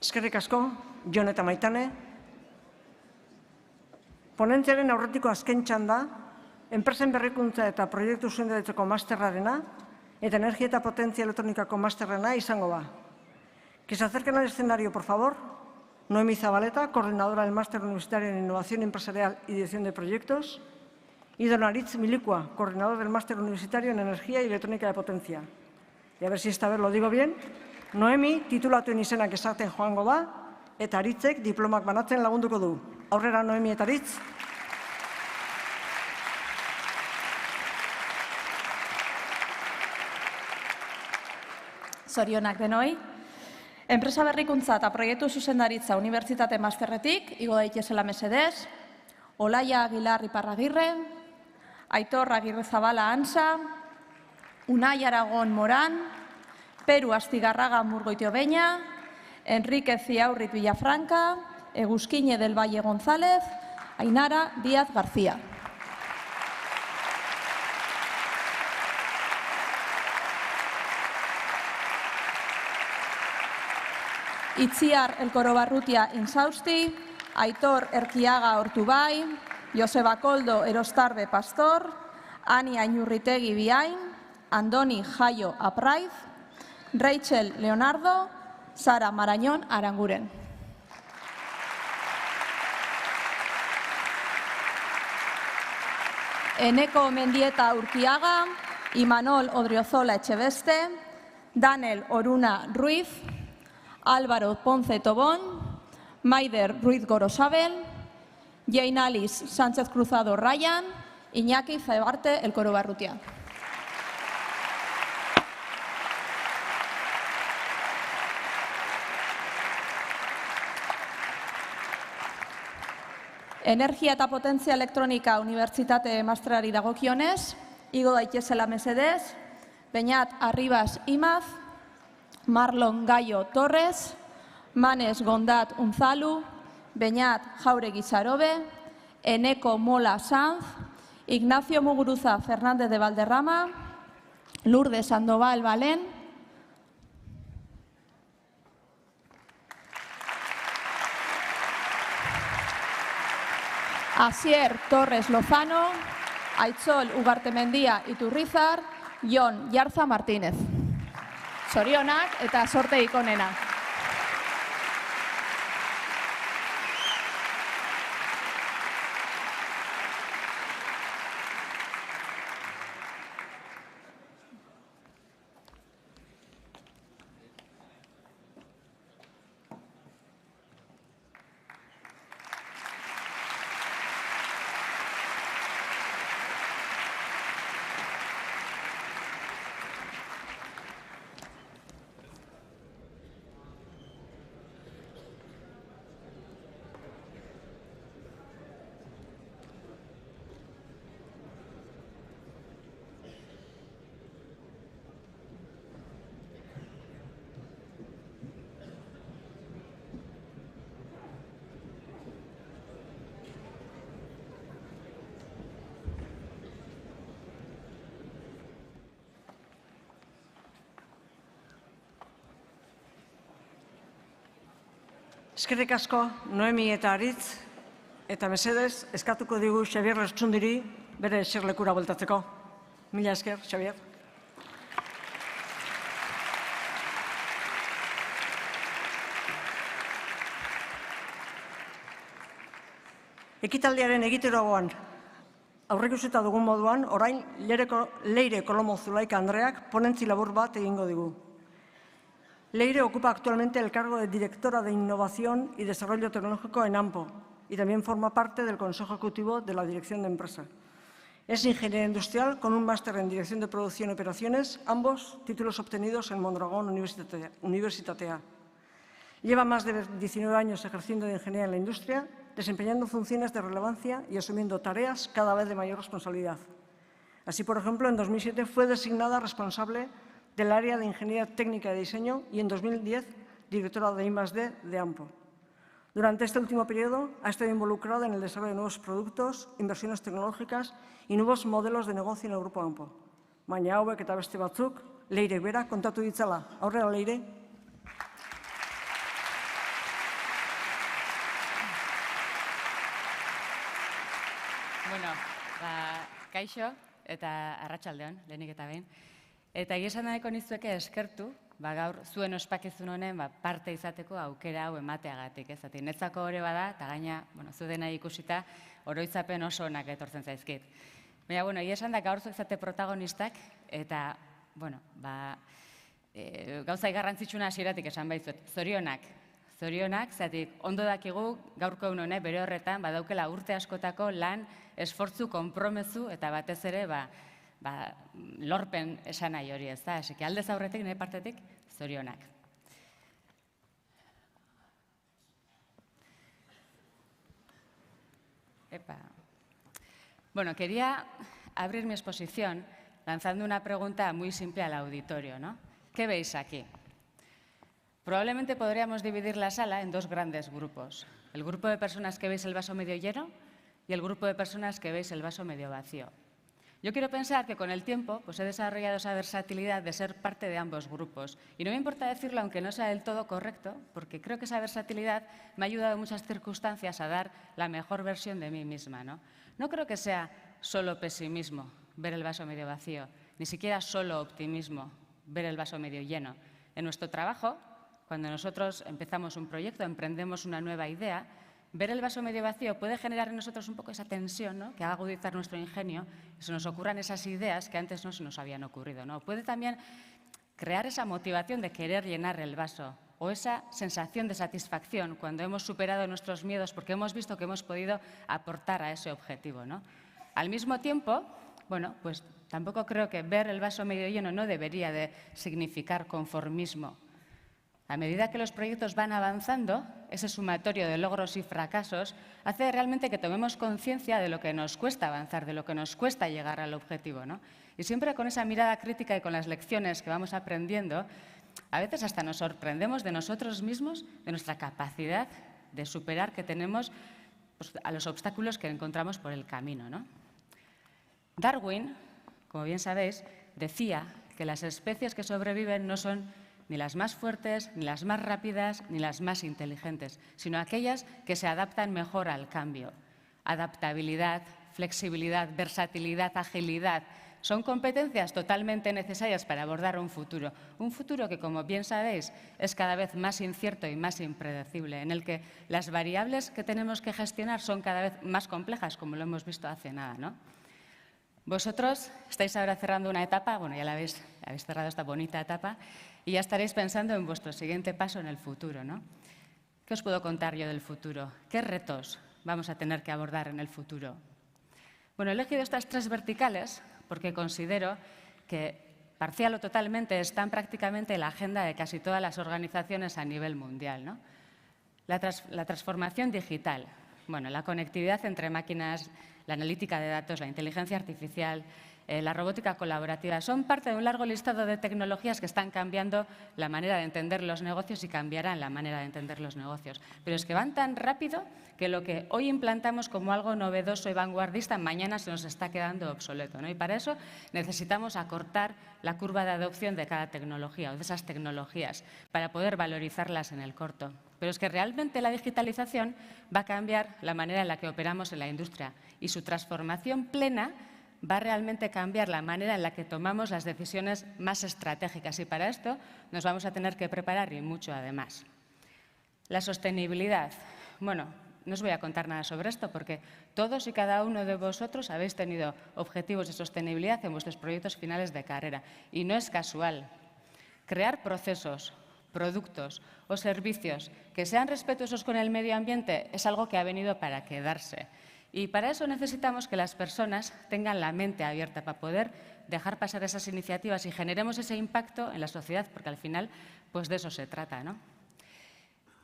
Eskerrik asko, Jon eta Maitane. Ponentziaren aurretiko azken txanda, enpresen berrikuntza eta proiektu zuzendatzeko masterrarena eta energia eta potentzia elektronikako masterrena izango ba. Que se acerquen al escenario, por favor. Noemi Zabaleta, coordinadora del Máster Universitario en Innovación Empresarial y Dirección de Proyectos. Y Don Aritz Milikua, coordinador del Máster Universitario en Energía y Electrónica de Potencia. Y a ver si esta vez lo digo bien. Noemi, titulatuen izenak esaten joango da, eta Aritzek diplomak banatzen lagunduko du. Aurrera, Noemi eta Aritz. Zorionak denoi. Enpresa berrikuntza eta proiektu zuzendaritza unibertsitate masterretik, igo daitezela mesedez, Olaia Aguilar Iparragirre, Aitor Agirre Zabala Ansa, Unai Aragon Moran, Peru Astigarraga Murgoitio Beña, Enrique Ziaurrit Villafranca, Egusquiñe del Valle González, Ainara Díaz García. Itziar Elkorobarrutia Insausti, Aitor Erkiaga Ortubay, Joseba Koldo Erostarbe Pastor, Ani Ainurritegi Biain, Andoni Jaio Apraiz, Rachel Leonardo, Sara Marañón Aranguren. Eneko Mendieta Urquiaga, Imanol Odriozola Echeveste, Daniel Oruna Ruiz, Álvaro Ponce Tobón, Maider Ruiz Gorosabel, Jane Alice Sánchez Cruzado Ryan, Iñaki Zaebarte Elkorobarrutia. Energia eta potentzia elektronika unibertsitate masterari dagokionez, igo daitezela mesedez, Beñat Arribas Imaz, Marlon Gallo Torres, Manes Gondat Unzalu, Beñat Jauregi Sarobe, Eneko Mola Sanz, Ignacio Muguruza Fernández de Valderrama, Lourdes Sandoval Balén, Asier Torres Lozano, Aitzol Ugartemendia Iturrizar, Jon Jarza Martínez. Zorionak eta sorteik onena. Eskerrik asko, Noemi eta Aritz, eta mesedez, eskatuko digu Xabier Lertxundiri bere eserlekura bueltatzeko. Mila esker, Xabier. Ekitaldiaren egiteroan aurreikusita dugun moduan, orain Leire Kolomo Zulaika Andreak ponentzi labur bat egingo digu. Leire ocupa actualmente el cargo de directora de Innovación y Desarrollo Tecnológico en AMPO y también forma parte del Consejo Ejecutivo de la Dirección de Empresa. Es ingeniera industrial con un máster en Dirección de Producción y Operaciones, ambos títulos obtenidos en Mondragón Universitatea. Lleva más de 19 años ejerciendo de ingeniera en la industria, desempeñando funciones de relevancia y asumiendo tareas cada vez de mayor responsabilidad. Así, por ejemplo, en 2007 fue designada responsable del área de Ingeniería Técnica y Diseño y en 2010 directora de I+D de AMPO. Durante este último periodo ha estado involucrada en el desarrollo de nuevos productos, inversiones tecnológicas y nuevos modelos de negocio en el Grupo AMPO. Baina hauek eta beste batzuk, Leire bera kontatu ditzala. Aurrera, Leire. Bueno, kaixo eta arratsaldeon, lehenik eta behin. Eta egia esan nahiko nizueke eskertu, gaur zuen ospakizun honen parte izateko aukera hau emateagatik. Netzako hori bada, eta gaina, zu dena ikusita, oroitzapen oso onak etortzen zaizkit. Baina, egia esan da gaur zuek zate protagonistak, eta, gauza garrantzitsuna hasieratik esan baizuet, zorionak. Zorionak, zatik, ondo dakigu gaurko egun honek bere horretan, badaukela urte askotako lan, esfortzu, konpromezu, eta batez ere, lorpen esan nahi hori ez da. Eseki aldez aurretik, nire partetik, zorionak. Bueno, quería abrir mi exposición lanzando una pregunta muy simple al auditorio, ¿no? ¿Qué veis aquí? Probablemente podríamos dividir la sala en dos grandes grupos. El grupo de personas que veis el vaso medio lleno y el grupo de personas que veis el vaso medio vacío. Yo quiero pensar que con el tiempo he desarrollado esa versatilidad de ser parte de ambos grupos. Y no me importa decirlo aunque no sea del todo correcto, porque creo que esa versatilidad me ha ayudado en muchas circunstancias a dar la mejor versión de mí misma, ¿no? No creo que sea solo pesimismo ver el vaso medio vacío, ni siquiera solo optimismo ver el vaso medio lleno. En nuestro trabajo, cuando nosotros empezamos un proyecto, emprendemos una nueva idea, ver el vaso medio vacío puede generar en nosotros un poco esa tensión, ¿no? Que haga agudizar nuestro ingenio y se nos ocurran esas ideas que antes no se nos habían ocurrido, ¿no? Puede también crear esa motivación de querer llenar el vaso o esa sensación de satisfacción cuando hemos superado nuestros miedos porque hemos visto que hemos podido aportar a ese objetivo, ¿no? Al mismo tiempo, pues tampoco creo que ver el vaso medio lleno no debería de significar conformismo. A medida que los proyectos van avanzando, ese sumatorio de logros y fracasos hace realmente que tomemos conciencia de lo que nos cuesta avanzar, de lo que nos cuesta llegar al objetivo, ¿no? Y siempre con esa mirada crítica y con las lecciones que vamos aprendiendo, a veces hasta nos sorprendemos de nosotros mismos, de nuestra capacidad de superar que tenemos a los obstáculos que encontramos por el camino, ¿no? Darwin, como bien sabéis, decía que las especies que sobreviven no son ni las más fuertes, ni las más rápidas, ni las más inteligentes, sino aquellas que se adaptan mejor al cambio. Adaptabilidad, flexibilidad, versatilidad, agilidad, son competencias totalmente necesarias para abordar un futuro que, como bien sabéis, es cada vez más incierto y más impredecible, en el que las variables que tenemos que gestionar son cada vez más complejas, como lo hemos visto hace nada, ¿no? Vosotros estáis ahora cerrando una etapa, ya la habéis cerrado esta bonita etapa, y ya estaréis pensando en vuestro siguiente paso en el futuro, ¿no? ¿Qué os puedo contar yo del futuro? ¿Qué retos vamos a tener que abordar en el futuro? Bueno, he elegido estas tres verticales porque considero que parcial o totalmente están prácticamente en la agenda de casi todas las organizaciones a nivel mundial, ¿no? La transformación digital, la conectividad entre máquinas, la analítica de datos, la inteligencia artificial, la robótica colaborativa, son parte de un largo listado de tecnologías que están cambiando la manera de entender los negocios y cambiarán la manera de entender los negocios. Pero es que van tan rápido que lo que hoy implantamos como algo novedoso y vanguardista, mañana se nos está quedando obsoleto, ¿no? Y para eso necesitamos acortar la curva de adopción de cada tecnología o de esas tecnologías para poder valorizarlas en el corto Pero es que realmente la digitalización va a cambiar la manera en la que operamos en la industria y su transformación plena va a realmente cambiar la manera en la que tomamos las decisiones más estratégicas y para esto nos vamos a tener que preparar y mucho además. La sostenibilidad. Bueno, no os voy a contar nada sobre esto porque todos y cada uno de vosotros habéis tenido objetivos de sostenibilidad en vuestros proyectos finales de carrera y no es casual. Crear procesos, productos o servicios que sean respetuosos con el medio ambiente es algo que ha venido para quedarse. Y para eso necesitamos que las personas tengan la mente abierta para poder dejar pasar esas iniciativas y generemos ese impacto en la sociedad, porque al final pues de eso se trata, ¿no?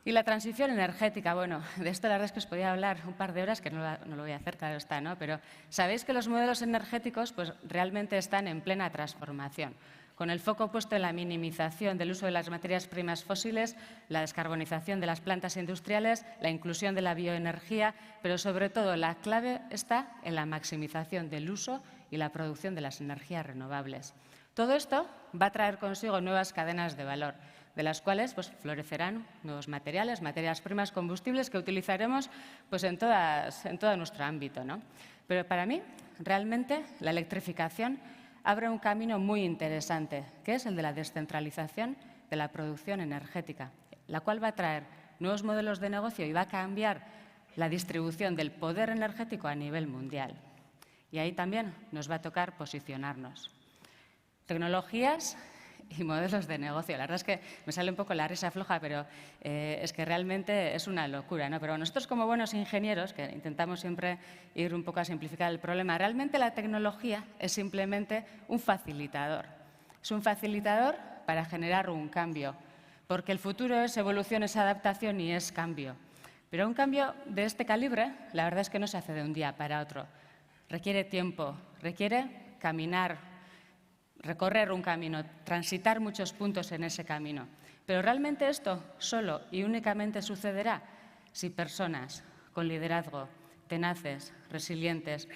Y la transición energética, bueno, de esto la verdad es que os podía hablar un par de horas, que no lo voy a hacer, claro está, ¿no? Pero sabéis que los modelos energéticos pues realmente están en plena transformación, con el foco puesto en la minimización del uso de las materias primas fósiles, la descarbonización de las plantas industriales, la inclusión de la bioenergía, pero sobre todo la clave está en la maximización del uso y la producción de las energías renovables. Todo esto va a traer consigo nuevas cadenas de valor, de las cuales pues, florecerán nuevos materiales, materias primas, combustibles que utilizaremos pues, en todo nuestro ámbito, ¿no? Pero para mí, realmente, la electrificación abre un camino muy interesante, que es el de la descentralización de la producción energética, la cual va a traer nuevos modelos de negocio y va a cambiar la distribución del poder energético a nivel mundial. Y ahí también nos va a tocar posicionarnos. Tecnologías y modelos de negocio. La verdad es que me sale un poco la risa floja, pero es que realmente es una locura, ¿no? Pero nosotros como buenos ingenieros, que intentamos siempre ir un poco a simplificar el problema, realmente la tecnología es simplemente un facilitador. Es un facilitador para generar un cambio, porque el futuro es evolución, es adaptación y es cambio. Pero un cambio de este calibre, la verdad es que no se hace de un día para otro. Requiere tiempo, requiere caminar, recorrer un camino, transitar muchos puntos en ese camino. Pero realmente esto solo y únicamente sucederá si personas con liderazgo, tenaces, resilientes,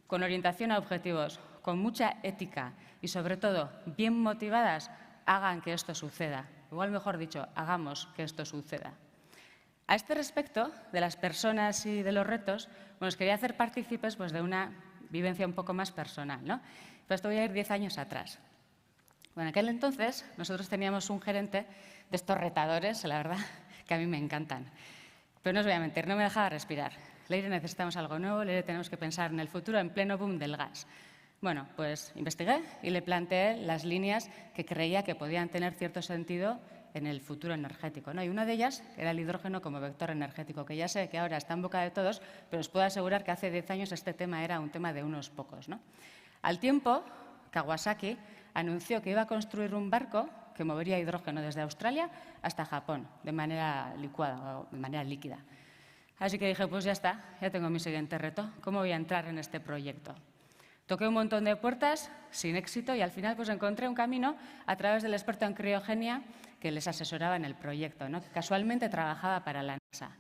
con orientación a objetivos, con mucha ética y sobre todo bien motivadas, hagan que esto suceda. Igual mejor dicho, hagamos que esto suceda. A este respecto, de las personas y de los retos, bueno, os quería hacer partícipes pues, de una vivencia un poco más personal, ¿no? Pues esto voy a ir 10 años atrás. Bueno, en aquel entonces nosotros teníamos un gerente de estos retadores, la verdad, que a mí me encantan. Pero no os voy a mentir, no me dejaba respirar. Leire, necesitamos algo nuevo, Leire, tenemos que pensar en el futuro en pleno boom del gas. Bueno, pues investigué y le planteé las líneas que creía que podían tener cierto sentido en el futuro energético, ¿no? Y una de ellas era el hidrógeno como vector energético, que ya sé que ahora está en boca de todos, pero os puedo asegurar que hace 10 años este tema era un tema de unos pocos, ¿no? Al tiempo, Kawasaki anunció que iba a construir un barco que movería hidrógeno desde Australia hasta Japón, de manera licuada o de manera líquida. Así que dije, pues ya está, ya tengo mi siguiente reto. ¿Cómo voy a entrar en este proyecto? Toqué un montón de puertas sin éxito y al final pues encontré un camino a través del experto en criogenia que les asesoraba en el proyecto, ¿no? Que casualmente trabajaba para la NASA.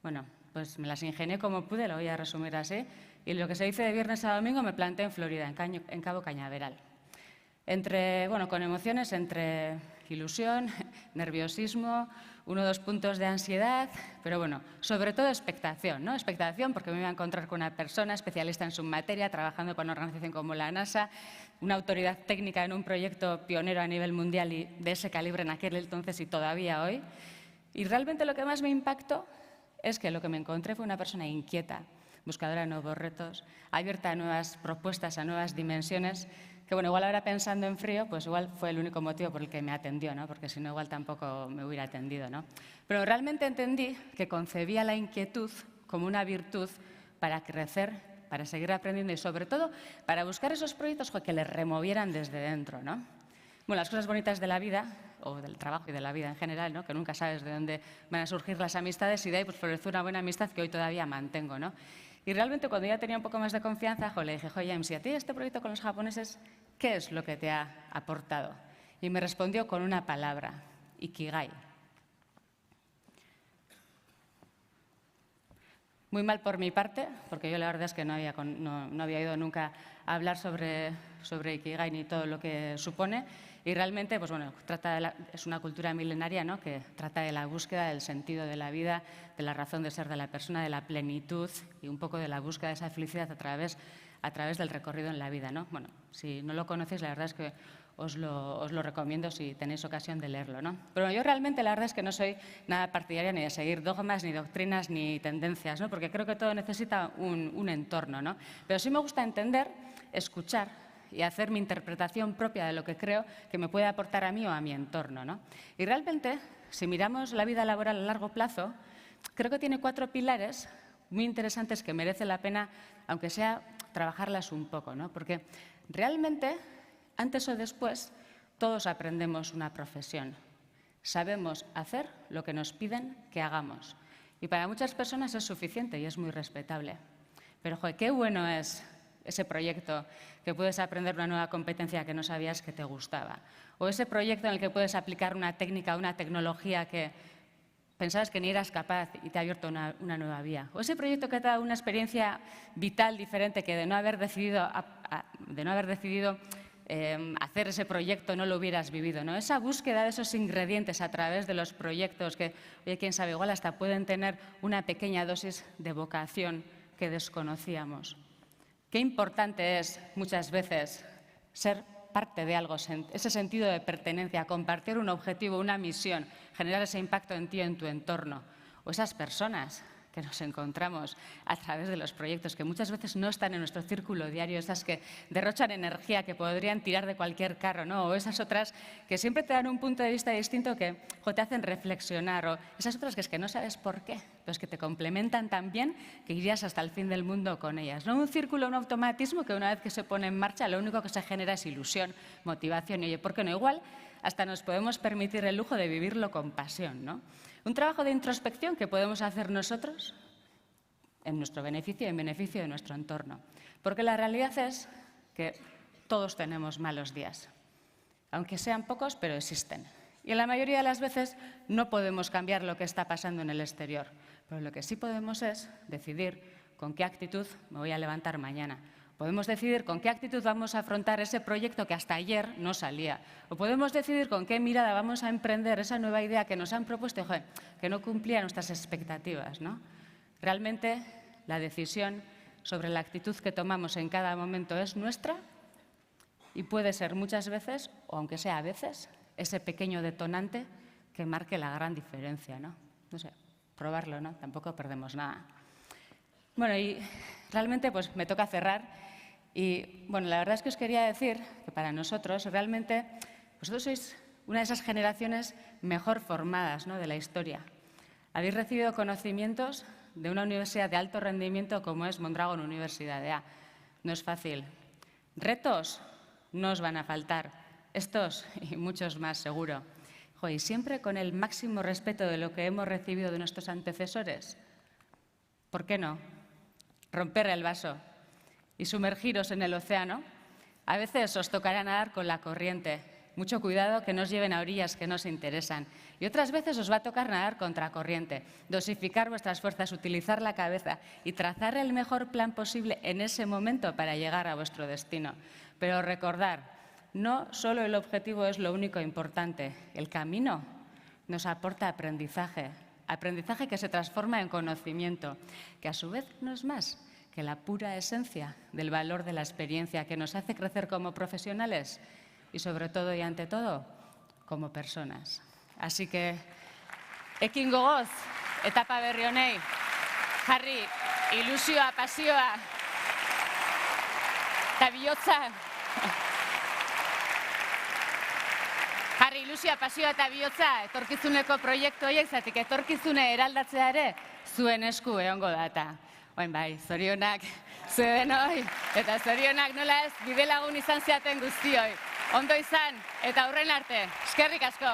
Bueno, pues me las ingenié como pude, lo voy a resumir así, y lo que se dice de viernes a domingo me planté en Florida, en Cabo Cañaveral. Con emociones entre ilusión, nerviosismo, 1 o 2 puntos de ansiedad, pero bueno, sobre todo expectación, ¿no? Expectación porque me iba a encontrar con una persona especialista en su materia, trabajando para una organización como la NASA, una autoridad técnica en un proyecto pionero a nivel mundial y de ese calibre en aquel entonces y todavía hoy. Y realmente lo que más me impactó es que lo que me encontré fue una persona inquieta, buscadora de nuevos retos, abierta a nuevas propuestas, a nuevas dimensiones, que bueno, igual ahora pensando en frío, pues igual fue el único motivo por el que me atendió, ¿no? Porque si no, igual tampoco me hubiera atendido, ¿no? Pero realmente entendí que concebía la inquietud como una virtud para crecer, para seguir aprendiendo y sobre todo para buscar esos proyectos que les removieran desde dentro, ¿no? Bueno, las cosas bonitas de la vida, o del trabajo y de la vida en general, ¿no? Que nunca sabes de dónde van a surgir las amistades y de ahí pues floreció una buena amistad que hoy todavía mantengo, ¿no? Y realmente cuando ya tenía un poco más de confianza, le dije, James, ¿y a ti este proyecto con los japoneses, qué es lo que te ha aportado? Y me respondió con una palabra, Ikigai. Muy mal por mi parte, porque yo la verdad es que no había ido nunca hablar sobre Ikigai y todo lo que supone. Y realmente, pues bueno, es una cultura milenaria, ¿no?, que trata de la búsqueda del sentido de la vida, de la razón de ser de la persona, de la plenitud y un poco de la búsqueda de esa felicidad a través del recorrido en la vida, ¿no? Bueno, si no lo conocéis, la verdad es que os lo recomiendo si tenéis ocasión de leerlo, ¿no? Pero yo realmente la verdad es que no soy nada partidaria ni de seguir dogmas, ni doctrinas, ni tendencias, ¿no?, porque creo que todo necesita un entorno, ¿no? Pero sí me gusta entender, escuchar y hacer mi interpretación propia de lo que creo que me puede aportar a mí o a mi entorno, ¿no? Y realmente, si miramos la vida laboral a largo plazo, creo que tiene 4 pilares muy interesantes que merece la pena, aunque sea trabajarlas un poco, ¿no? Porque realmente, antes o después, todos aprendemos una profesión. Sabemos hacer lo que nos piden que hagamos. Y para muchas personas es suficiente y es muy respetable. Pero, joder, qué bueno es ese proyecto que puedes aprender una nueva competencia que no sabías que te gustaba. O ese proyecto en el que puedes aplicar una técnica, una tecnología que pensabas que ni eras capaz y te ha abierto una nueva vía. O ese proyecto que te ha dado una experiencia vital diferente que de no haber decidido hacer ese proyecto no lo hubieras vivido, ¿no? Esa búsqueda de esos ingredientes a través de los proyectos que, oye, quién sabe, igual hasta pueden tener una pequeña dosis de vocación que desconocíamos. Qué importante es muchas veces ser parte de algo, ese sentido de pertenencia, compartir un objetivo, una misión, generar ese impacto en ti y en tu entorno. O esas personas que nos encontramos a través de los proyectos, que muchas veces no están en nuestro círculo diario, esas que derrochan energía, que podrían tirar de cualquier carro, ¿no? O esas otras que siempre te dan un punto de vista distinto que te hacen reflexionar, o esas otras que es que no sabes por qué, pero es que te complementan tan bien que irías hasta el fin del mundo con ellas. No un círculo, un automatismo que una vez que se pone en marcha lo único que se genera es ilusión, motivación y, oye, ¿por qué no? Igual hasta nos podemos permitir el lujo de vivirlo con pasión, ¿no? Un trabajo de introspección que podemos hacer nosotros en nuestro beneficio y en beneficio de nuestro entorno. Porque la realidad es que todos tenemos malos días, aunque sean pocos, pero existen. Y en la mayoría de las veces no podemos cambiar lo que está pasando en el exterior, pero lo que sí podemos es decidir con qué actitud me voy a levantar mañana. Podemos decidir con qué actitud vamos a afrontar ese proyecto que hasta ayer no salía. O podemos decidir con qué mirada vamos a emprender esa nueva idea que nos han propuesto, que no cumplía nuestras expectativas, ¿no? Realmente la decisión sobre la actitud que tomamos en cada momento es nuestra y puede ser muchas veces, o aunque sea a veces, ese pequeño detonante que marque la gran diferencia, ¿no? No sé, probarlo, ¿no? Tampoco perdemos nada. Bueno, y realmente pues me toca cerrar. Y bueno, la verdad es que os quería decir que para nosotros realmente vosotros sois una de esas generaciones mejor formadas, ¿no?, de la historia. Habéis recibido conocimientos de una universidad de alto rendimiento como es Mondragon Universidad de A. No es fácil. Retos no os van a faltar. Estos y muchos más, seguro. Y siempre con el máximo respeto de lo que hemos recibido de nuestros antecesores. ¿Por qué no? Romper el vaso y sumergiros en el océano. A veces os tocará nadar con la corriente. Mucho cuidado que no os lleven a orillas que no os interesan. Y otras veces os va a tocar nadar contracorriente, dosificar vuestras fuerzas, utilizar la cabeza y trazar el mejor plan posible en ese momento para llegar a vuestro destino. Pero recordar, no solo el objetivo es lo único importante. El camino nos aporta aprendizaje. Aprendizaje que se transforma en conocimiento, que a su vez no es más que la pura esencia del valor de la experiencia que nos hace crecer como profesionales y sobre todo y ante todo como personas. Así que ekin gogoz etapa berri honei jarri ilusioa, pasioa eta bihotza jarri ilusioa, pasioa eta bihotza etorkizuneko proiektu horiek, zatik etorkizune eraldatzea ere zuen esku egongo da eta oin bai, zorionak zuenoi eta zorionak nola ez bidelagun izan ziaten guztioi. Ondo izan eta aurren arte. Eskerrik asko.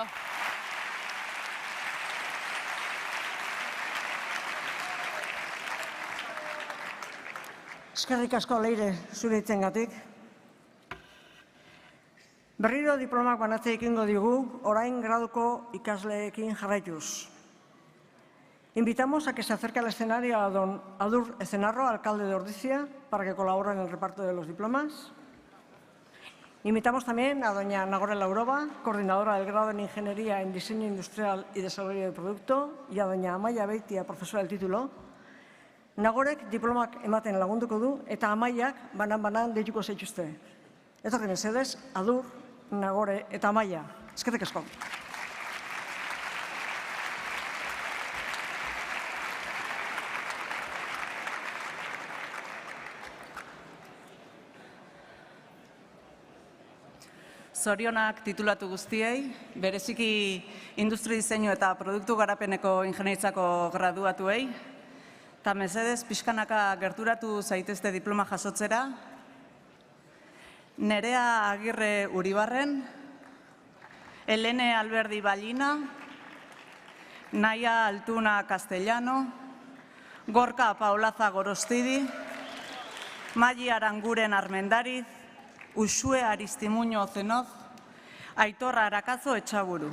Eskerrik asko, Leire, zure hitzengatik. Berriro diplomak banatze ekingo digu, orain graduko ikasleekin jarraituz. Invitamos a que se acerque al escenario a don Adur Ezenarro, alcalde de Ordizia, para que colabore en el reparto de los diplomas. Invitamos también a doña Nagore Laurova, coordinadora del grado en Ingeniería en Diseño Industrial y Desarrollo de Producto, y a doña Amaia Beitia, profesora del título. Nagorek diplomak ematen lagunduko du eta Amaiak banan-banan deituko zaituzte. Etorri mesedez, Adur, Nagore eta Amaia. Eskerrik asko. Zorionak titulatu guztiei, bereziki industri diseinu eta produktu garapeneko ingeniaritzako graduatuei, eta mesedez, pixkanaka gerturatu zaitezte diploma jasotzera, Nerea Agirre Uribarren, Helene Alberdi Ballina, Naia Altuna Castellano, Gorka Paolaza Gorostidi, Magi Aranguren Armendariz, Uxue Aristimuño Zenoz, Aitor Arakazo Etxaburu.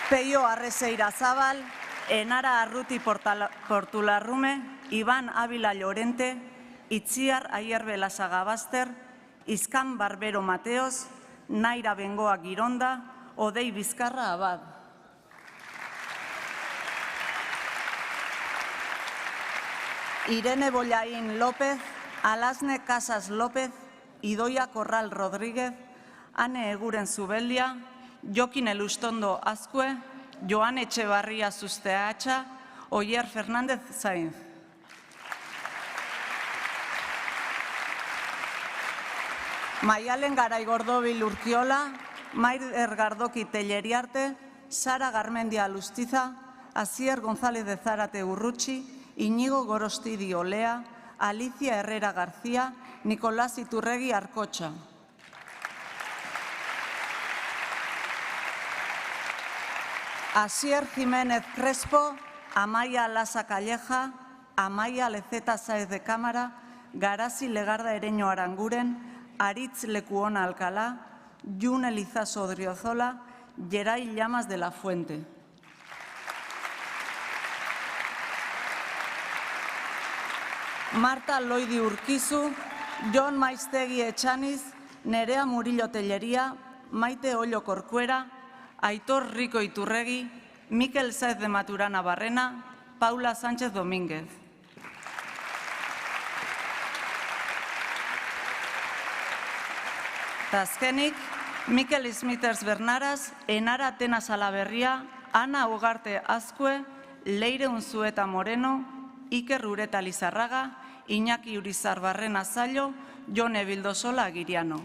Peio Arreseira Zabal, Enara Arruti Portularrume, Iban Ávila Llorente, Itziar Aierbe Lasagabaster, Izkan Barbero Mateos, Naira Bengoa Gironda, Odei Bizkarra Abad. Irene Bollaín López, Alasne Casas López, Idoia Corral Rodríguez, Ane Eguren Zubeldia, Jokin Elustondo Azkue, Joan Etxebarria Susteatxa, Oier Fernández Zainz. Maialen Garai Gordobil Urkiola, Maider Gardoki Telleriarte, Sara Garmendia Lustiza, Asier González de Zárate Urruchi, Iñigo Gorostidi Olea, Alicia Herrera García, Nicolás Iturregui Arcocha. Asier Jiménez Crespo, Amaya Lasa Calleja, Amaya Leceta Sáez de Cámara, Garasi Legarda Ereño Aranguren, Aritz Lecuona Alcalá, Jun Elizaso Odriozola, Geray Llamas de la Fuente. Marta Loidi Urquizu, Jon Maiztegi Etxaniz, Nerea Murillo Tellería, Maite Ollo Corcuera, Aitor Rico Iturregui, Mikel Saez de Maturana Barrena, Paula Sánchez Domínguez. Azkenik, Mikel Smithers Bernaras, Enara Atena Salaberria, Ana Ugarte Azkue, Leire Unzueta Moreno, Iker Ureta Lizarraga, Iñaki Urizar Barrena Zallo, Jone Bildosola Agiriano.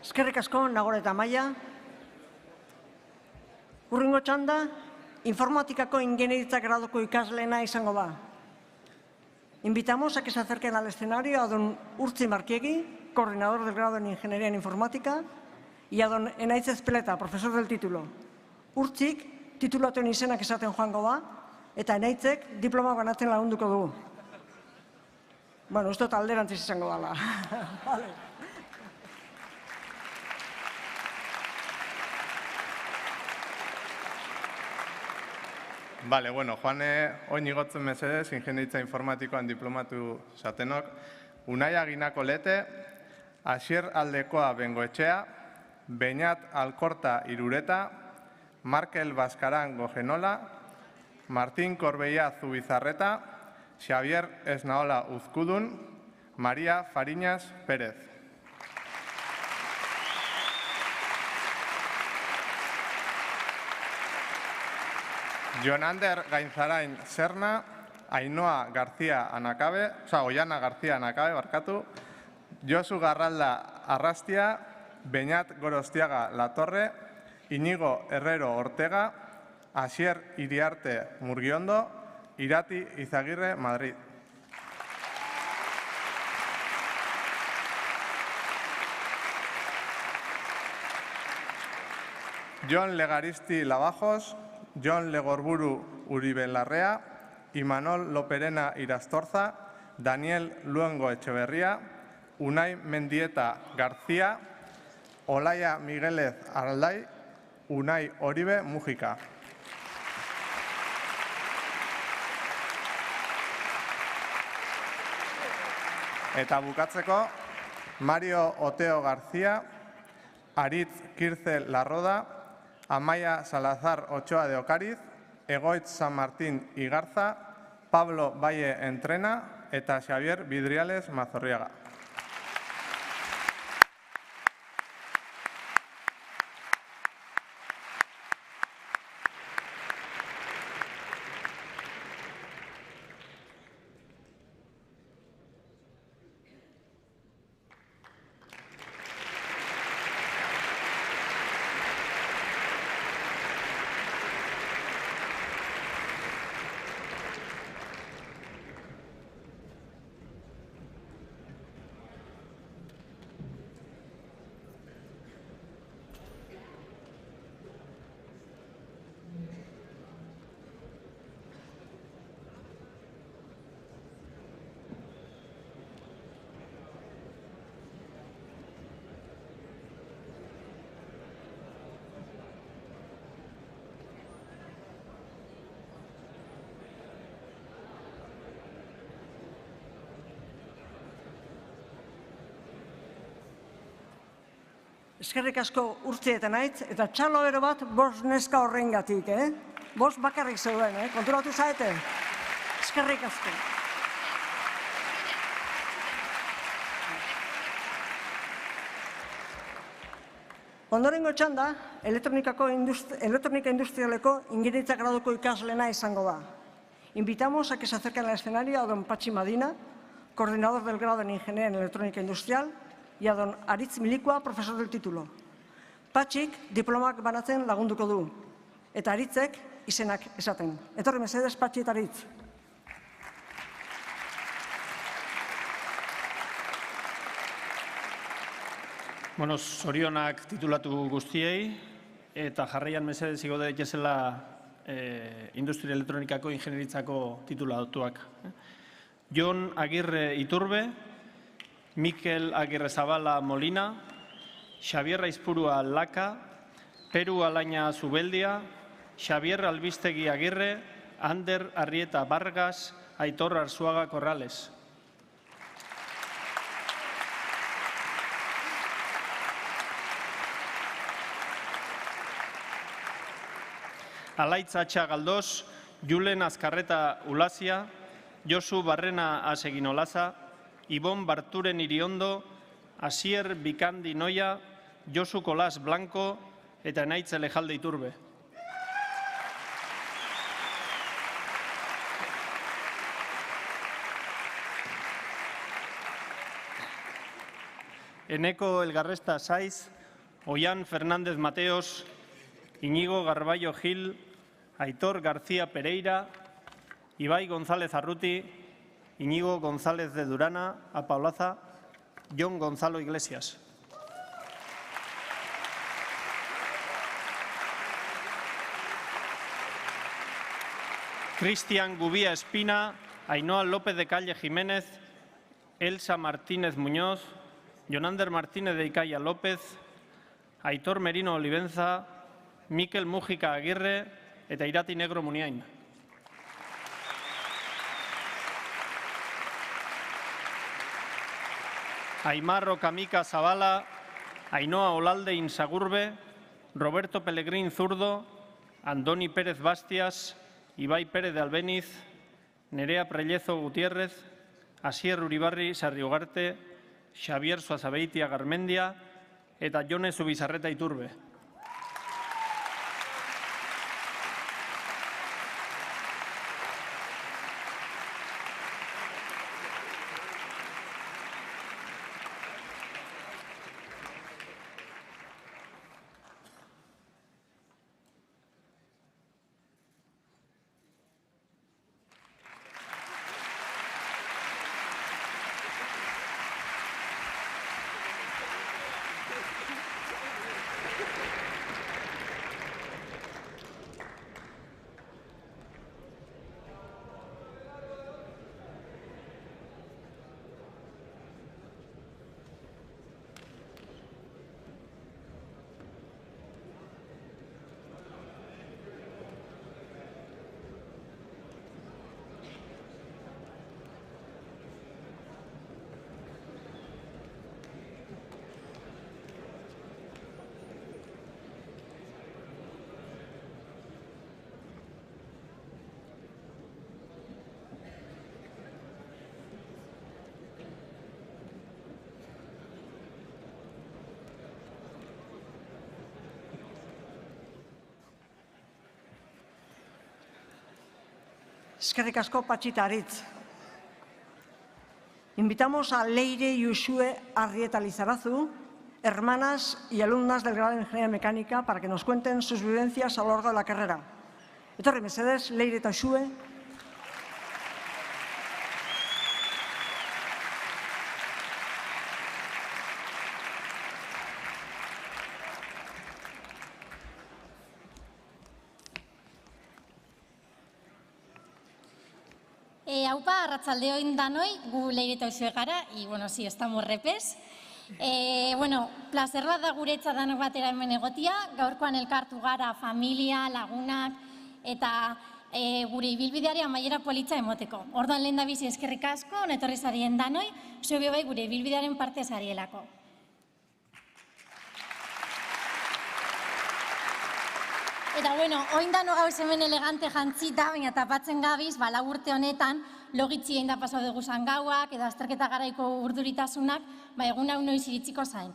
Eskerrik asko, Nagore eta Amaia. Hurrengo txanda, informatikako ingeniaritza graduko ikasleena izango da. Invitamos a que se acerquen al escenario a don Urtzi Markiegi, coordinador del grado en Ingeniería en Informática, y a don Enaitz Ezpeleta, profesor del título. Urtzik titulatuen izenak esaten joango da, eta Enaitzek diploma banatzen lagunduko du. Bueno, uste dut alderantziz izango dela. Bale, bueno, Juane, oin igotzen mesedez, ingeniaritza informatikoan diplomatu zatenok, Unai Aginako Lete, Asier Aldekoa Bengoetxea, Beñat Alkorta Irureta, Markel Baskaran Gogenola, Martín Corbeia Zubizarreta, Xavier Esnaola Uzkudun, María Fariñas Pérez. Jonander Gainzarain Serna, Ainhoa García Anakabe, Oiana García Anakabe, barkatu, Josu Garralda Arrastia, Beñat Gorostiaga Latorre, Iñigo Herrero Ortega, Asier Iriarte Murgiondo, Irati Izagirre Madrid. Jon Legaristi Lavajos, Jon Legorburu Uribe Larrea, Imanol Loperena Irastorza, Daniel Luengo Etxeberria, Unai Mendieta García, Olaya Miguelez Araldai, Unai Oribe Mujika. Eta bukatzeko, Mario Oteo García, Aritz Kirzel Larroda, Amaia Salazar Ochoa de Ocariz, Egoitz San Martín Igarza, Pablo Valle Entrena eta Xavier Vidriales Mazorriaga. Eskerrik asko Urtzi eta Enaitz, eta txalo ero bat bost neska horrengatik, Bost bakarrik zeuden, konturatu zaete? Eskerrik asko. Ondorengo txanda, elektronika industrialeko ingeniaritza graduko ikaslena izango da. Invitamos a que se acerquen al escenario a don Patxi Madina, coordinador del grado en Ingeniería en Electrónica Industrial, y a don Aritz Milikua, profesor del título. Patxik diplomak banatzen lagunduko du, eta Aritzek izenak esaten. Etorri mesedez, Patxi eta Aritz. Bueno, zorionak titulatu guztiei, eta jarraian mesedez igo daitezela Industria Elektronikako Ingenieritzako titulatuak. Jon Agirre Iturbe, Mikel Agirre Zabala Molina, Xavier Aizpurua Laka, Peru Alaina Zubeldia, Xavier Albistegi Agirre, Ander Arrieta Vargas, Aitor Arzuaga Corrales. Alaitz Atxa Galdós, Julen Azkarreta Ulazia, Josu Barrena Asegin Olaza, Ibon Barturen Iriondo, Asier Bikandi Noia, Josu Kolas Blanco eta Enaitz Elejalde Iturbe. Eneko Elgarresta Saiz, Oian Fernández Mateos, Iñigo Garballo Gil, Aitor García Pereira, Ibai González Arruti, Iñigo González de Durana, APA Olaza, Jon Gonzalo Iglesias. Cristian Gubía Espina, Ainhoa López de Calle Jiménez, Elsa Martínez Muñoz, Jonander Martínez de Icaya López, Aitor Merino Olivenza, Mikel Mújica Aguirre eta Irati Negro Muniain. Aimar Okamika Zabala, Ainhoa Olalde Insagurbe, Roberto Pellegrín Zurdo, Andoni Pérez Bastias, Ibai Pérez de Albeniz, Nerea Prellezo Gutiérrez, Asier Uribarri Sarriugarte, Xavier Suazabeitia Garmendia eta Jone Zubizarreta Iturbe. Eskerrik asko Patxita Aritz. Invitamos a Leire y Uxue Arrieta Lizarazu, hermanas y alumnas del grado de Ingeniería Mecánica, para que nos cuenten sus vivencias a lo largo de la carrera. Etorri mesedez, Leire eta Uxue. Aupa, arratsaldeon danoi, gu Leire eta Uxue gara, y bueno, sí, estamos repes. Plazer bat da guretzat danok batera hemen egotia, gaurkoan elkartu gara familia, lagunak, eta gure ibilbideari amaiera politza emoteko. Orduan lehen da bizi eskerrik asko, netorri zarien danoi, zue bai gure ibilbidearen parte zarielako. Eta, oin dano gauz hemen elegante jantzita, baina tapatzen gabiz, lau urte honetan, logitzi egin da pasau dugu gauak, edo azterketa garaiko urduritasunak, egun hau noiz iritziko zain.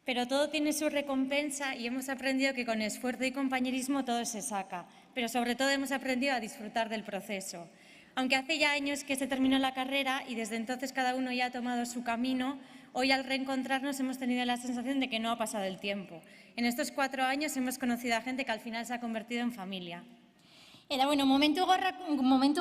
Pero todo tiene su recompensa y hemos aprendido que con esfuerzo y compañerismo todo se saca, pero sobre todo hemos aprendido a disfrutar del proceso. Aunque hace ya años que se terminó la carrera y desde entonces cada uno ya ha tomado su camino, hoy al reencontrarnos hemos tenido la sensación de que no ha pasado el tiempo. En estos 4 años hemos conocido a gente que al final se ha convertido en familia. Eta, momentu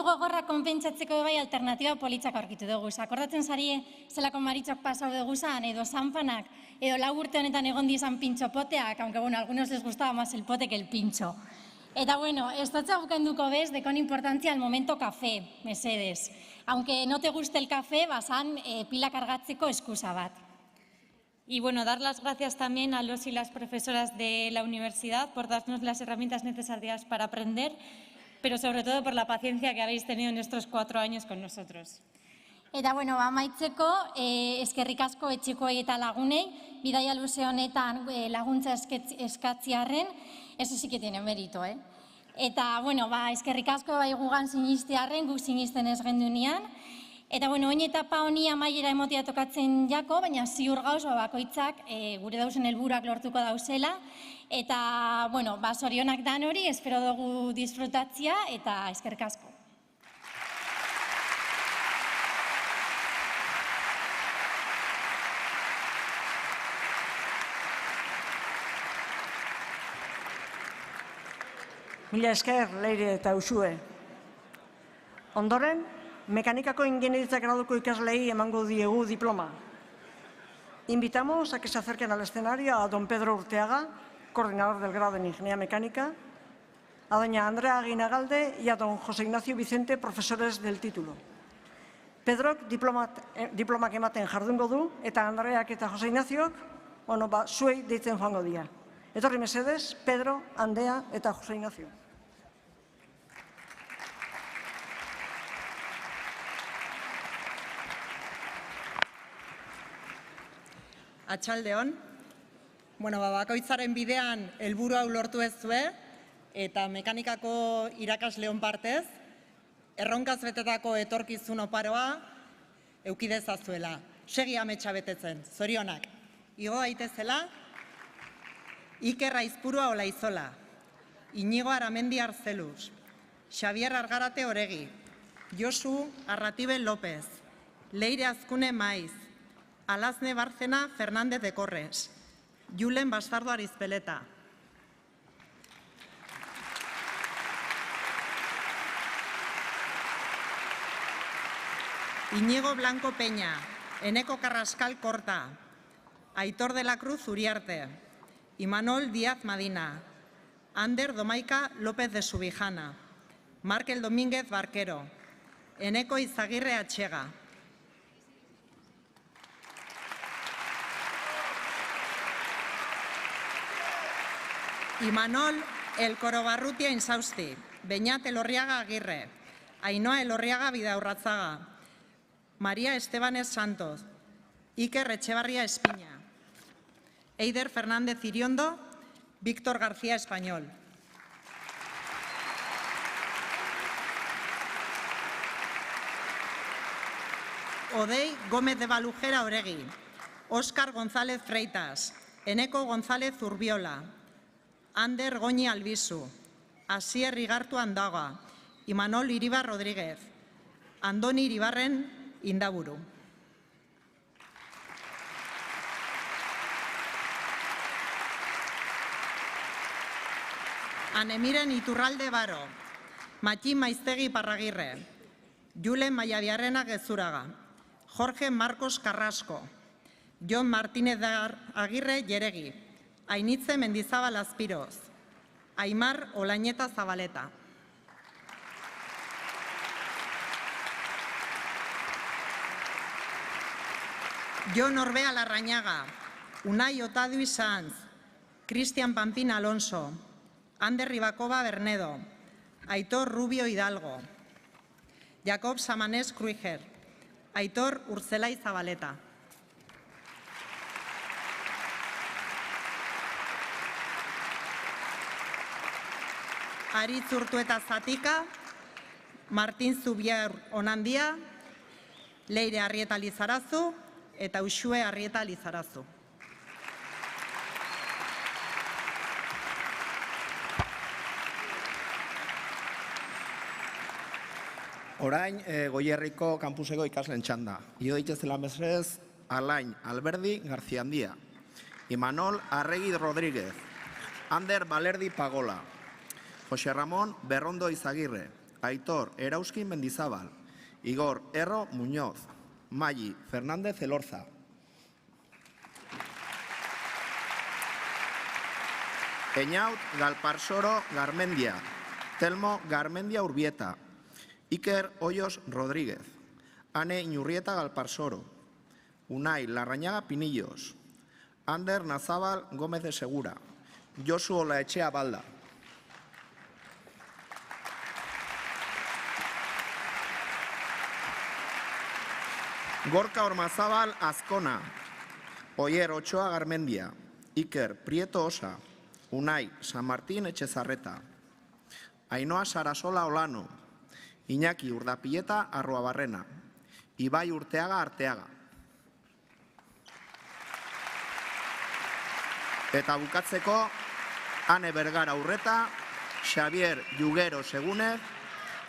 gogorra konpentsatzeko bai alternatiba politzak aurkitu dugu. Akordatzen zarie zelako maritxok pasau dugu zan, edo zanpanak, edo 4 urte honetan egon dizan pintxo poteak, aunque, a algunos les gustaba más el pote que el pincho. Eta, ez dutza bukenduko bez, dekon importantzia al momento café, mesedes. Aunque no te guste el café, basan pila kargatzeko eskusa bat. Y dar las gracias también a los y las profesoras de la universidad por darnos las herramientas necesarias para aprender, pero sobre todo por la paciencia que habéis tenido en estos 4 años con nosotros. Eta, amaitzeko, eskerrik asko etxekoei eta lagunei, bidaia luze honetan laguntza eskatziarren, eso sí que tiene mérito, Eta, eskerrik asko bai gugan sinistearren, guk sinisten ez gendunean. Eta, oin etapa honi amaiera emotia tokatzen jako, baina ziur gauz, bakoitzak gure dausen helburuak lortuko dauzela. Eta, zorionak dan hori, espero dugu disfrutatzia eta eskerrik asko. Mila esker, Leire eta Uxue. Ondoren, Mekanikako ingenieritzak graduko ikaslei emango diegu diploma. Invitamos a que se acerquen al escenario a don Pedro Urteaga, coordinador del grado en Ingeniería Mecánica, a doña Andrea Aguinagalde y a don José Ignacio Vicente, profesores del título. Pedrok diplomak ematen jardungo du, eta Andreak eta José Ignaziok, zuei deitzen joango dira. Etorri mesedez, Pedro, Andrea eta José Ignacio. Atxaldeon, bakoitzaren bidean helburu hau lortu ez zue, eta mekanikako irakasleon partez, erronkaz betetako etorkizun oparoa eukidezazuela. Segi ametsa betetzen, zorionak. Igo daitezela, Iker Aizpurua Olaizola, Inigo Aramendi Arzeluz, Xavier Argarate Oregi, Josu Arratibe López, Leire Azkune Maiz, Alazne Bárcena Fernández de Corres, Julen Bastardo Arizpeleta. Iñigo Blanco Peña, Eneko Carrascal Corta, Aitor de la Cruz Uriarte, Imanol Díaz Madina, Ander Domaica López de Subijana, Markel Domínguez Barquero, Eneko Izagirre Atxega. Imanol Elkorobarrutia Insausti, Beñat Elorriaga Aguirre, Ainhoa Elorriaga Bidaurratzaga, María Estebanes Santos, Iker Etxebarria Espiña, Eider Fernández Iriondo, Víctor García Español. Odei Gómez de Balujera Oregui, Óscar González Freitas, Eneko González Urbiola, Ander Goñi Albizu, Asier Rigartu Andaga, Imanol Iribar Rodríguez, Andoni Iribarren Indaburu. Anemiren Iturralde Baro, Matxin Maiztegi Parragirre, Julen Maiabiarrena Gezuraga, Jorge Marcos Carrasco, Jon Martínez Agirre Yeregi, Ainitze Mendizabal Azpiroz, Aimar Olañeta Zabaleta. Jon Orbea Larrañaga, Unai Otadui Sanz, Cristian Pampín Alonso, Ander Ribacoba Bernedo, Aitor Rubio Hidalgo, Jacob Samanés Cruiger, Aitor Urzelai Zabaleta. Aritz Urtueta Zatika, Martín Zubier Onandia, Leire Arrieta Lizarazu eta Uxue Arrieta Lizarazu. Orain, Goierriko kampuseko ikasleen txanda. Io daitezela mesedez, Alain Alberdi Garziandia, Imanol Arregi Rodríguez, Ander Balerdi Pagola, Jose Ramón Berrondo Izagirre, Aitor Erauskin Mendizabal, Igor Erro Muñoz, Maggi Fernández Elorza. Eñaut Galparsoro Garmendia, Telmo Garmendia Urbieta, Iker Hoyos Rodríguez, Ane Iñurrieta Galparsoro, Unai Larrañaga Pinillos, Ander Nazabal Gómez de Segura, Josu Olaechea Balda. Gorka Ormazabal Azkona, Oyer Ochoa Garmendia, Iker Prieto Osa, Unai San Martín Etxezarreta, Ainhoa Sarasola Olano, Iñaki Urdapieta Arruabarrena, Ibai Urteaga Arteaga. Eta bukatzeko, Ane Bergara Urreta, Xavier Llugero Segunez,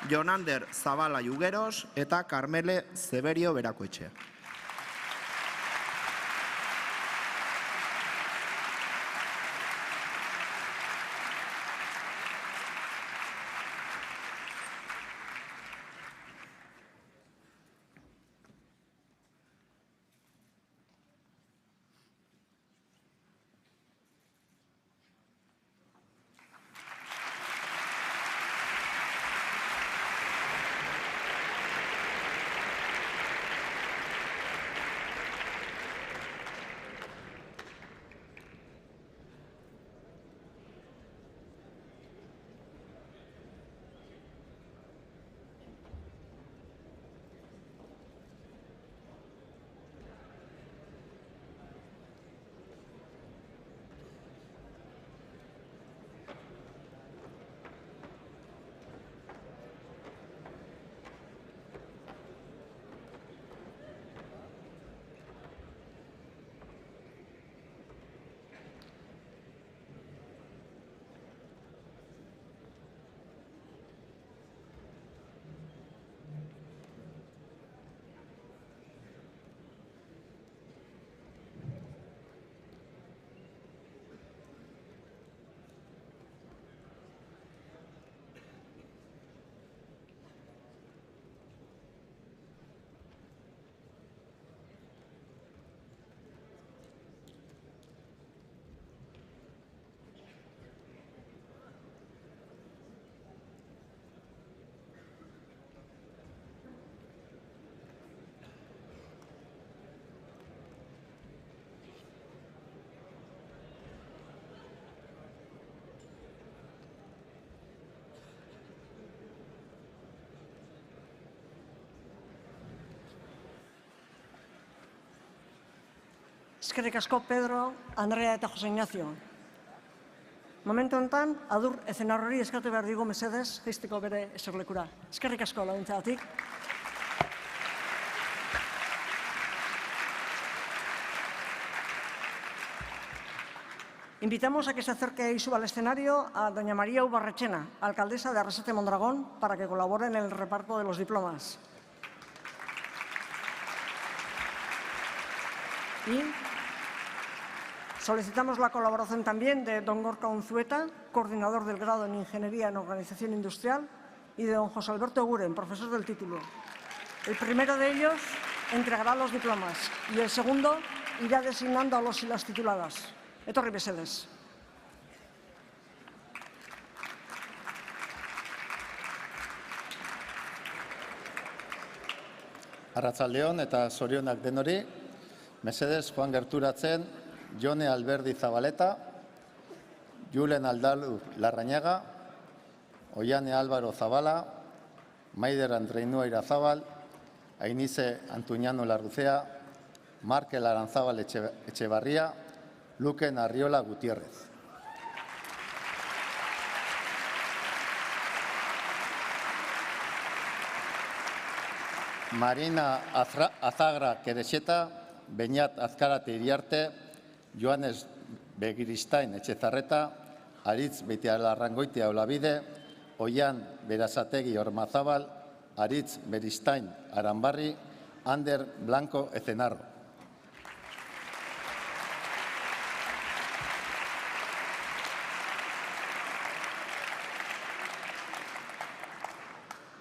Jonander Zabala Llugueros eta Carmele Zeberio Berakoetxea. Eskerrik asko Pedro, Andrea eta Jose Ignacio. Momentu honetan, adur ezenarrori eskatu behar digu mesedez, jaisteko bere eserlekura. Eskerrik asko laguntzagatik. Invitamos a que se acerque y suba al escenario a doña María Ubarrechena, alcaldesa de Arrasate Mondragón, para que colabore en el reparto de los diplomas. Y solicitamos la colaboración también de don Gorka Unzueta, coordinador del grado en Ingeniería en Organización Industrial, y de don José Alberto Eguren, profesor del título. El primero de ellos entregará los diplomas y el segundo irá designando a los y las tituladas. Etorri mesedez. Arratsaldeon eta zorionak denori, mesedez joan gerturatzen Jone Alberdi Zabaleta, Julen Aldalu Larrañaga, Oiane Álvaro Zabala, Maider Andreinua Irazabal, Ainize Antuñano Larrucea, Markel Aranzábal Etxebarria, Luken Arriola Gutiérrez. Marina Azagra Querexeta, Beñat Azkarate Iriarte, Joanes Begiristain Etxezarreta, Aritz Beitialarrangoitia Olabide, Oian Berazategi Ormazabal, Aritz Beristain Aranbarri, Ander Blanco Ezenarro.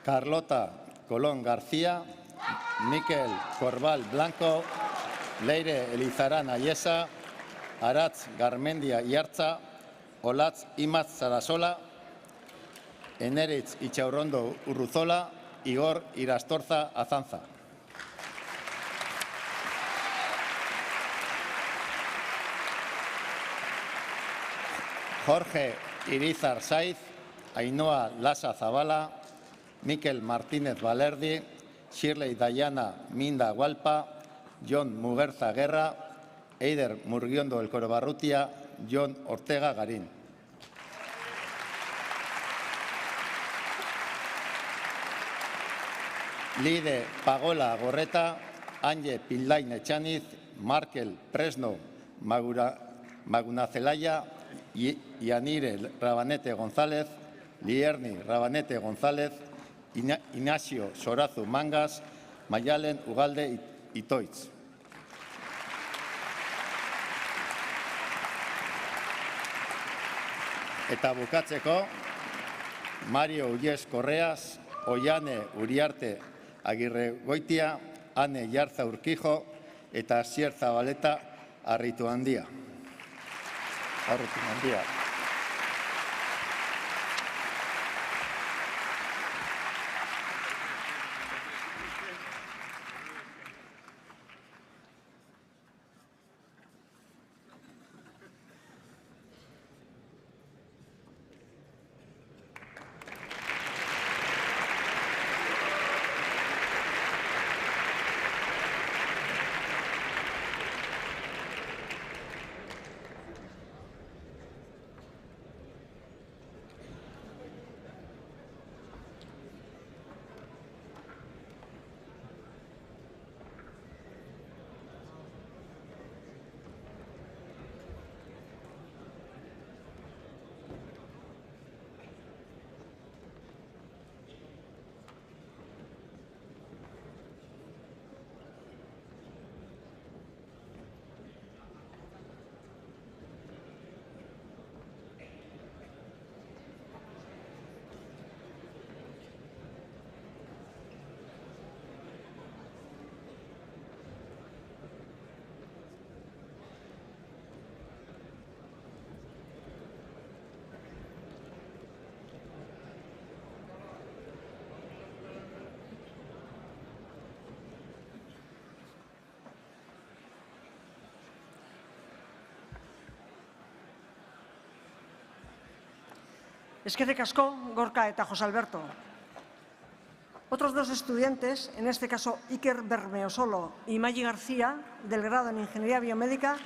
Carlota Colón García, Miquel Corbal Blanco, Leire Elizarán Ayesa, Aratz Garmendia Iartza, Olatz Imatz Zarasola, Eneritz Itxaurrondo Urruzola, Igor Irastorza Azanza. Jorge Irizar Saiz, Ainhoa Lasa Zabala, Mikel Martínez Valerdi, Shirley Dayana Minda Gualpa, Jon Muguerza Guerra, Eider Murgiondo El Corobarrutia, Jon Ortega Garín. Lide Pagola Gorreta, Anje Pinlain Echaniz, Markel Presno Magunacelaya, Yanire Rabanete González, Lierni Rabanete González, Ignacio Sorazu Mangas, Mayalen Ugalde Itoitz. Eta bukatzeko, Mario Ulles Correas, Oiane Uriarte Agirregoitia, Ane Jarza Urquijo eta Asier Zabaleta Arrituandia. Eskerrik asko, Gorka eta Jose Alberto. Otros dos estudiantes, en este caso Iker Bermeosolo y Maggi García, del grado en Ingeniería Biomédica,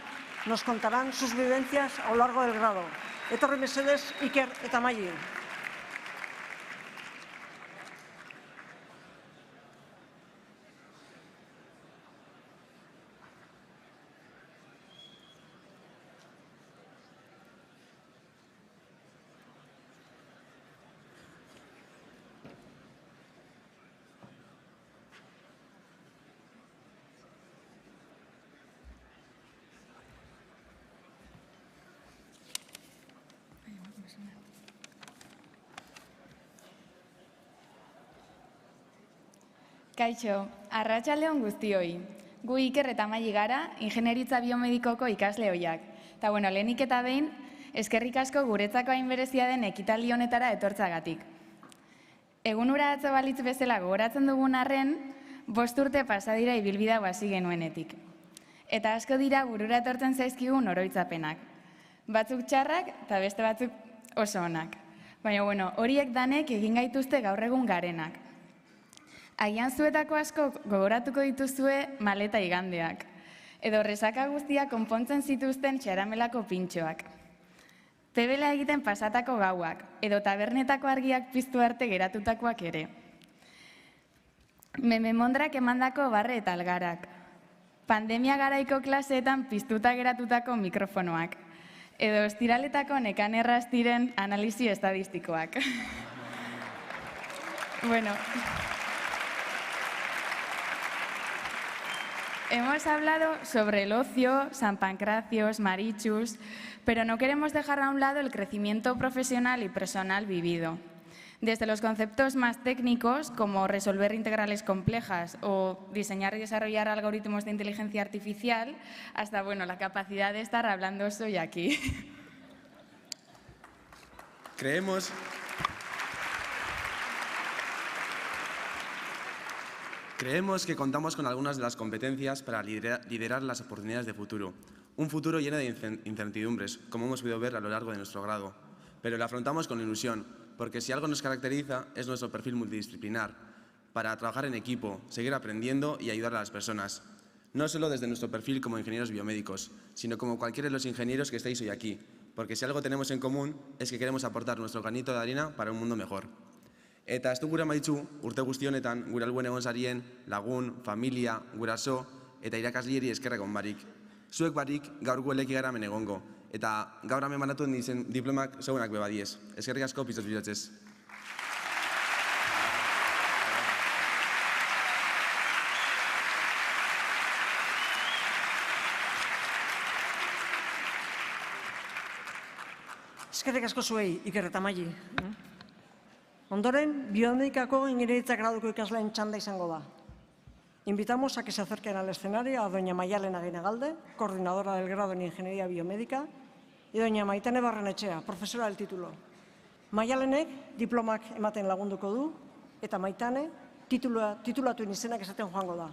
nos contarán sus vivencias a lo largo del grado. Etorri mesedez, Iker eta Maggi. Kaixo, arratsaldeon guztioi. Gu Iker eta Maggi gara, ingenieritza biomedikoko ikasle ohiak. Eta bueno, lehenik eta behin, eskerrik asko guretzako hain berezia den ekitaldi honetara etortzagatik. Egun hura atzo balitz bezala gogoratzen dugun arren, 5 urte pasa dira ibilbide hau hasi genuenetik. Eta asko dira burura etortzen zaizkigun oroitzapenak. Batzuk txarrak eta beste batzuk oso onak. Baina bueno, horiek danek egin gaituzte gaur egun garenak. Agian zuetako asko gogoratuko dituzue maleta igandeak, edo resaka guztiak konpontzen zituzten txaramelako pintxoak. Pebela egiten pasatako gauak, edo tabernetako argiak piztu arte geratutakoak ere. Mememondrak emandako barre eta algarak. Pandemia garaiko klaseetan piztuta geratutako mikrofonoak. Edo estiraletako nekan errastiren analizi estadistikoak. Bueno... Hemos hablado sobre el ocio, San Pancracios, Marichus, pero no queremos dejar a un lado el crecimiento profesional y personal vivido. Desde los conceptos más técnicos, como resolver integrales complejas o diseñar y desarrollar algoritmos de inteligencia artificial, hasta bueno, la capacidad de estar hablando hoy aquí. Creemos que contamos con algunas de las competencias para liderar las oportunidades de futuro. Un futuro lleno de incertidumbres, como hemos podido ver a lo largo de nuestro grado. Pero lo afrontamos con ilusión, porque si algo nos caracteriza es nuestro perfil multidisciplinar, para trabajar en equipo, seguir aprendiendo y ayudar a las personas. No solo desde nuestro perfil como ingenieros biomédicos, sino como cualquiera de los ingenieros que estáis hoy aquí, porque si algo tenemos en común es que queremos aportar nuestro granito de arena para un mundo mejor. Eta ez du gure maitzu, urte guzti honetan, gure albuen egon zarien, lagun, familia, guraso eta irakaslieri eskerrak on barik. Zuek barik gaur gueleki gara hemen egongo, eta gaur hemen banatu dizen diplomak zeunak bebadiez. Eskerrik asko pizot bilatzez. Eskerrik asko zuei, Iker eta Maggi. Ondoren, biomedikako ingenieritza graduko ikasleen txanda izango da. Invitamos a que se acerquen al escenario a doña Maialen Aguinagalde, coordinadora del grado en Ingeniería Biomédica, y doña Maitane Barrenetxea, profesora del título. Maialenek diplomak ematen lagunduko du, eta Maitane titulatuen izenak esaten joango da.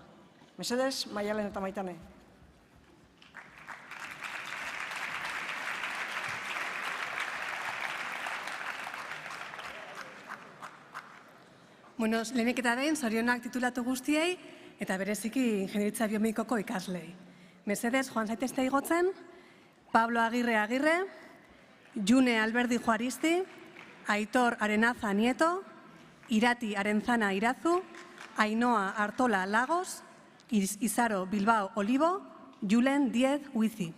Mesedez, Maialen eta Maitane. Bueno, lehenik eta behin, zorionak titulatu guztiei eta bereziki ingenieritza biomedikoko ikaslei. Mesedez, joan zaitezte igotzen, Pablo Agirre Agirre, June Alberdi Juaristi, Aitor Arenaza Nieto, Irati Arenzana Irazu, Ainhoa Artola Lagos, Izaro Bilbao Olivo, Julen Diez Huizi.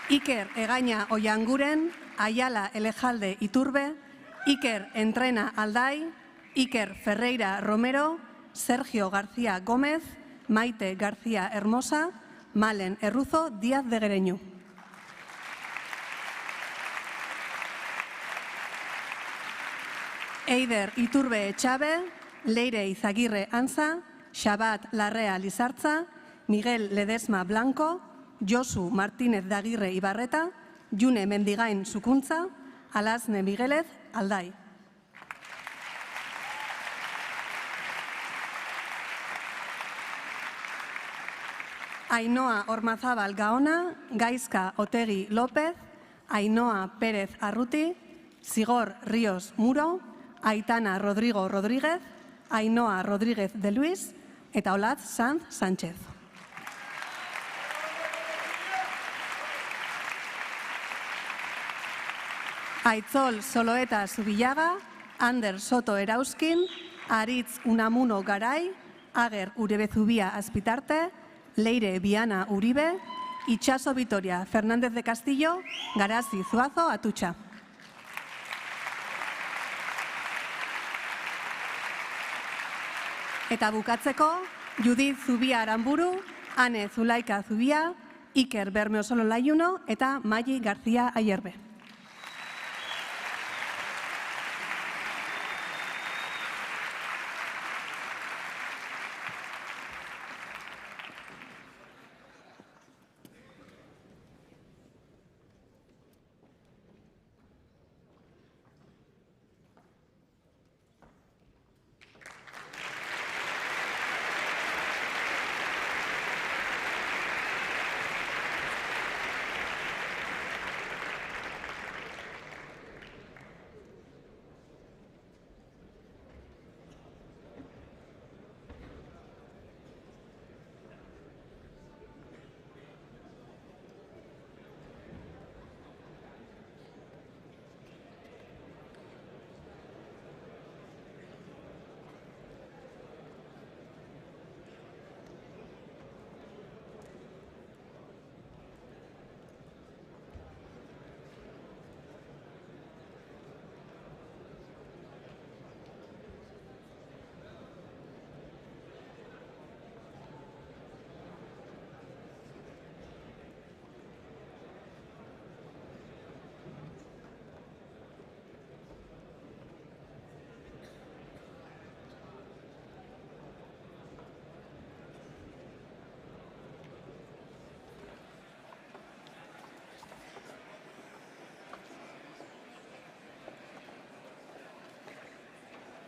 Iker Egaña Ollanguren, Ayala Elejalde Iturbe, Iker Entrena Aldai, Iker Ferreira Romero, Sergio García Gómez, Maite García Hermosa, Malen Erruzo Díaz de Gereñu. Eider Iturbe Echave, Leire Izagirre Anza, Xabat Larrea Lizartza, Miguel Ledesma Blanco, Josu Martínez Dagirre Ibarreta, June Mendigain Sukuntza, Alasne Miguelez Aldai. Ainhoa Ormazabal Gaona, Gaizka Otegi López, Ainhoa Pérez Arruti, Sigor Ríos Muro, Aitana Rodrigo Rodríguez, Ainhoa Rodríguez de Luis eta Olaz Sanz Sánchez. Aitzol Soloeta Zubillaga, Ander Soto Erauskin, Aritz Unamuno Garay, Ager Uribe Zubia Azpitarte, Leire Viana Uribe, Itxaso Vitoria Fernández de Castillo, Garazi Zuazo Atutxa. Eta bukatzeko, Judith Zubia Aramburu, Ane Zulaika Zubia, Iker Bermeosolo Laiuno eta Magi García Ayerbe.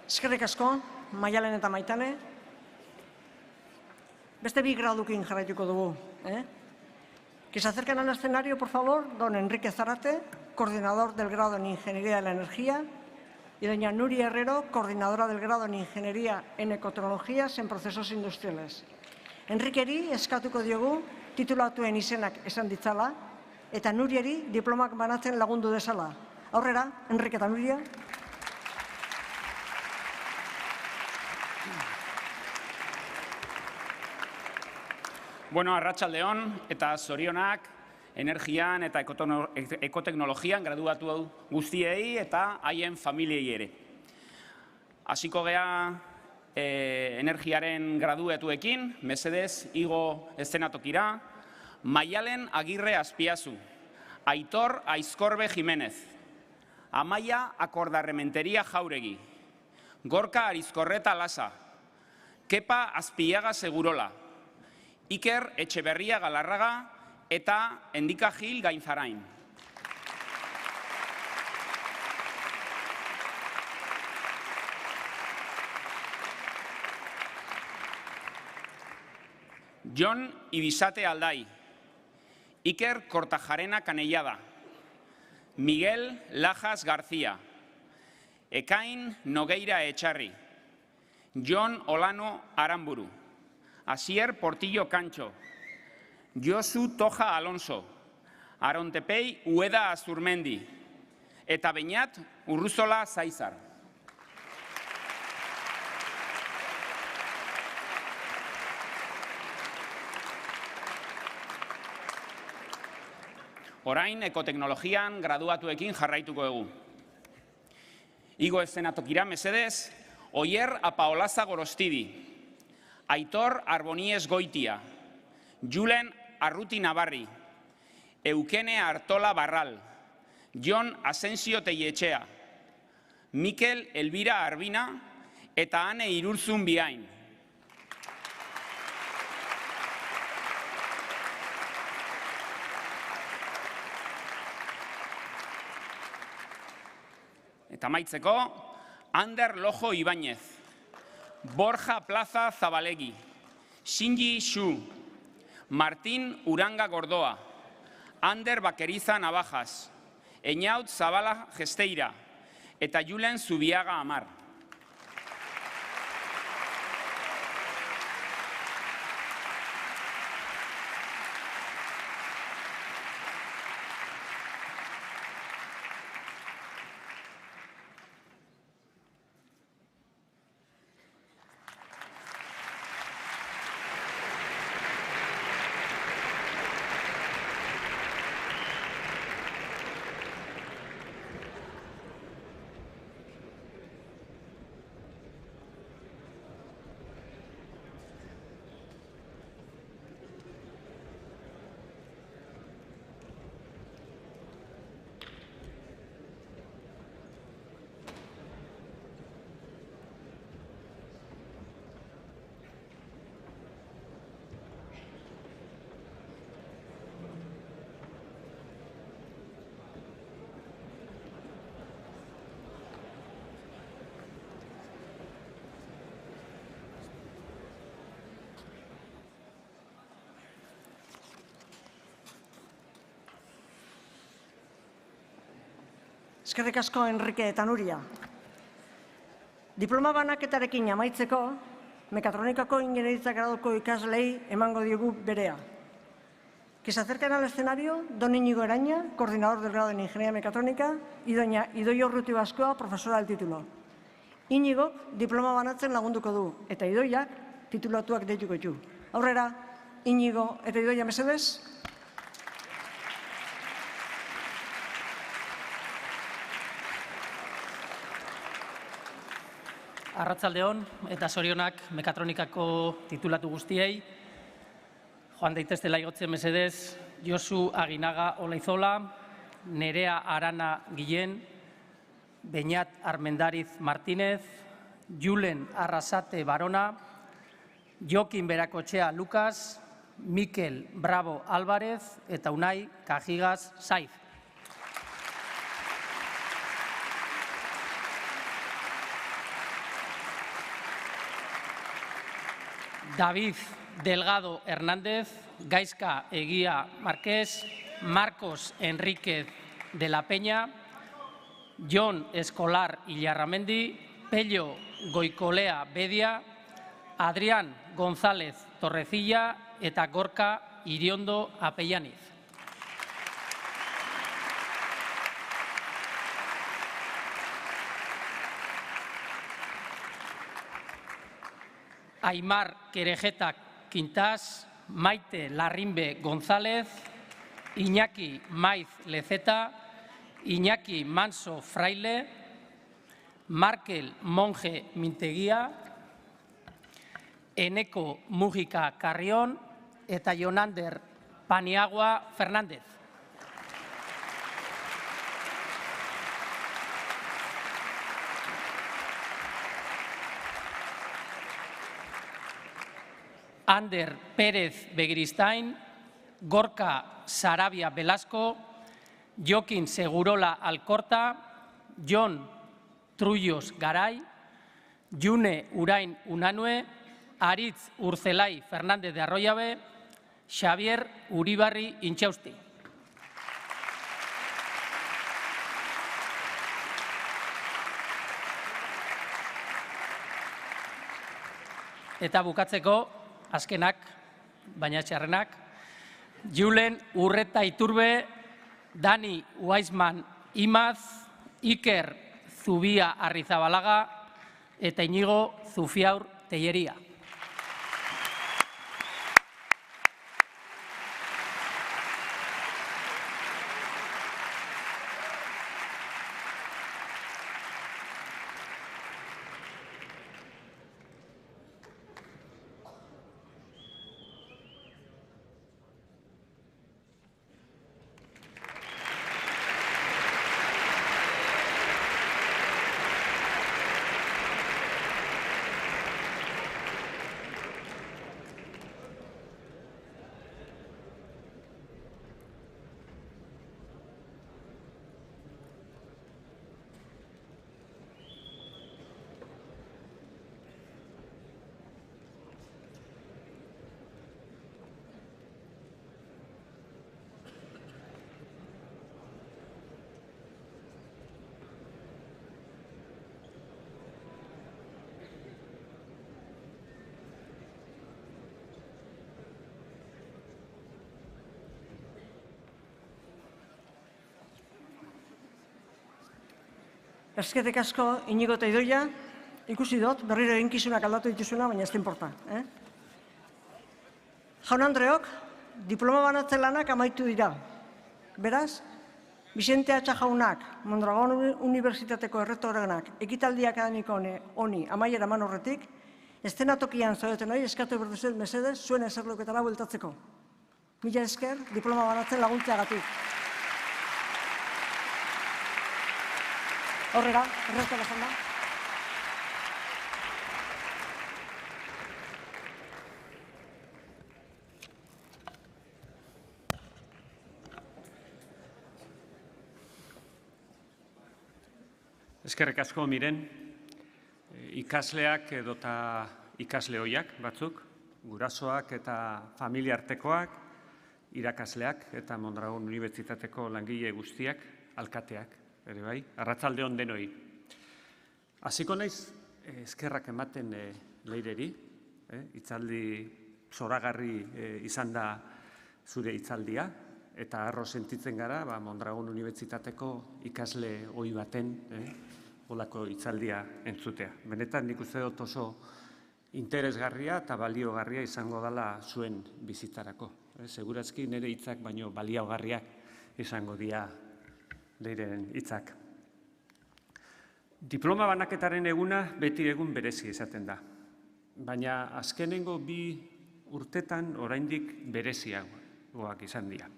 Eskerrik asko, Maialen eta Maitane. Beste bi gradukin jarraituko dugu. Que se acerquen al escenario, por favor, don Enrique Zarate, coordinador del grado en Ingeniería de la Energía, y doña Nuria Herrero, coordinadora del grado en Ingeniería en Ecotecnologías en Procesos Industriales. Enriqueri eskatuko diogu titulatuen izenak esan ditzala, eta Nurieri diplomak banatzen lagundu dezala. Aurrera, Enrique eta Nuria. Bueno, arratsaldeon eta zorionak energian eta ekoteknologian graduatu guztiei eta haien familiei ere. Hasiko gea energiaren graduatuekin, mesedez, igo eszenatokira, Maialen Agirre Azpiazu, Aitor Aizkorbe Jimenez, Amaia Akordarrementeria Jauregi, Gorka Arizkorreta Lasa, Kepa Azpiaga Segurola, Iker Etxeberria Galarraga eta Endika Gil Gainzarain. Jon Ibizate Aldai, Iker Kortajarena Canellada, Miguel Lajas García, Ekain Nogueira Etxarri, Jon Olano Aramburu, Asier Portillo Cancho, Josu Toja Alonso, Arontepei Ueda Azurmendi, eta Beñat Urruzola Zaizar. Orain, ekoteknologian graduatuekin jarraituko dugu. Igo eszenatokira mesedez, Oier Apaolaza Gorostidi, Aitor Arbonies Goitia, Julen Arruti Navarri, Eukene Artola Barral, Jon Asensio Teietxea, Mikel Elvira Arbina eta Ane Irurzun Biain. Eta maitzeko, Ander Lojo Ibáñez, Borja Plaza Zabalegi, Shinji Xu, Martín Uranga Gordoa, Ander Bakeriza Navajas, Einaut Zabala Gesteira eta Julen Zubiaga Amar. Eskerrik asko, Enrique eta Nuria. Diploma banaketarekin amaitzeko, Mekatronikako Ingenieritza graduko ikaslei emango diogu berea. Que se acercan al escenario don Íñigo Eraña, coordinador del grado en Ingeniería Mecatrónica, y doña Idoia Urruti Baskoa, profesora del título. Íñigo diploma banatzen lagunduko du, eta Idoiak titulatuak deituko ditu. Aurrera, Íñigo eta Idoia mesedez. Arratsaldeon eta zorionak Mekatronikako titulatu guztiei. Joan daiteztela igotzen mesedez, Josu Aginaga Olaizola, Nerea Arana Guillén, Beñat Armendariz Martínez, Julen Arrasate Barona, Jokin Berakotxea Lucas, Mikel Bravo Álvarez eta Unai Cajigas Saiz. David Delgado Hernández, Gaizka Eguía Márquez, Marcos Enríquez de la Peña, Jon Escolar Illarramendi, Pello Goicolea Bedia, Adrián González Torrecilla eta Gorka Iriondo Apellaniz. Aimar Querejeta Quintás, Maite Larrimbe González, Iñaki Maiz Leceta, Iñaki Manso Fraile, Markel Monje Minteguía, Eneko Mújica Carrión eta Jonander Paniagua Fernández. Ander Pérez Begristain, Gorka Sarabia Velasco, Jokin Segurola Alcorta, Jon Trullos Garay, June Urain Unanue, Aritz Urzelai Fernández de Arroyabe, Xavier Uribarri Intxausti. Eta bukatzeko, azkenak, baina txarrenak, Julen Urreta Iturbe, Dani Weisman Imaz, Iker Zubia Arrizabalaga eta Iñigo Zufiaur Tellería. Eskerrik asko Inigo eta Idoia, ikusi dut, berriro eginkizunak aldatu dituzuna, baina ez da inporta. Jaun-andreok, diploma banatze lanak amaitu dira. Beraz, Vicente Atxa jaunak, Mondragon Unibertsitateko errektorenak, ekitaldi akademiko honi amaiera eman horretik, eszenatokian zaudeten hori eskatu berduzen mesedez zuen eserloketara bueltatzeko. Mila esker, diploma banatzen laguntzeagatik. Horrera, errektore jauna. Eskerrik asko miren, ikasleak edota ikasle ohiak batzuk, gurasoak eta familia artekoak, irakasleak eta Mondragon Unibertsitateko langile guztiak, alkateak, ere bai, arratsalde on denoi. Hasiko naiz eskerrak ematen Leireri, hitzaldi zoragarri izan da zure hitzaldia, eta harro sentitzen gara Mondragon Unibertsitateko ikasle ohi baten holako hitzaldia entzutea. Benetan nik uste dut oso interesgarria eta baliogarria izango dela zuen bizitzarako. Segurazki nire hitzak baino baliogarriak izango dira Leiren hitzak. Diploma banaketaren eguna beti egun berezi izaten da. Baina azkenengo 2 urtetan oraindik bereziagoak izan dira.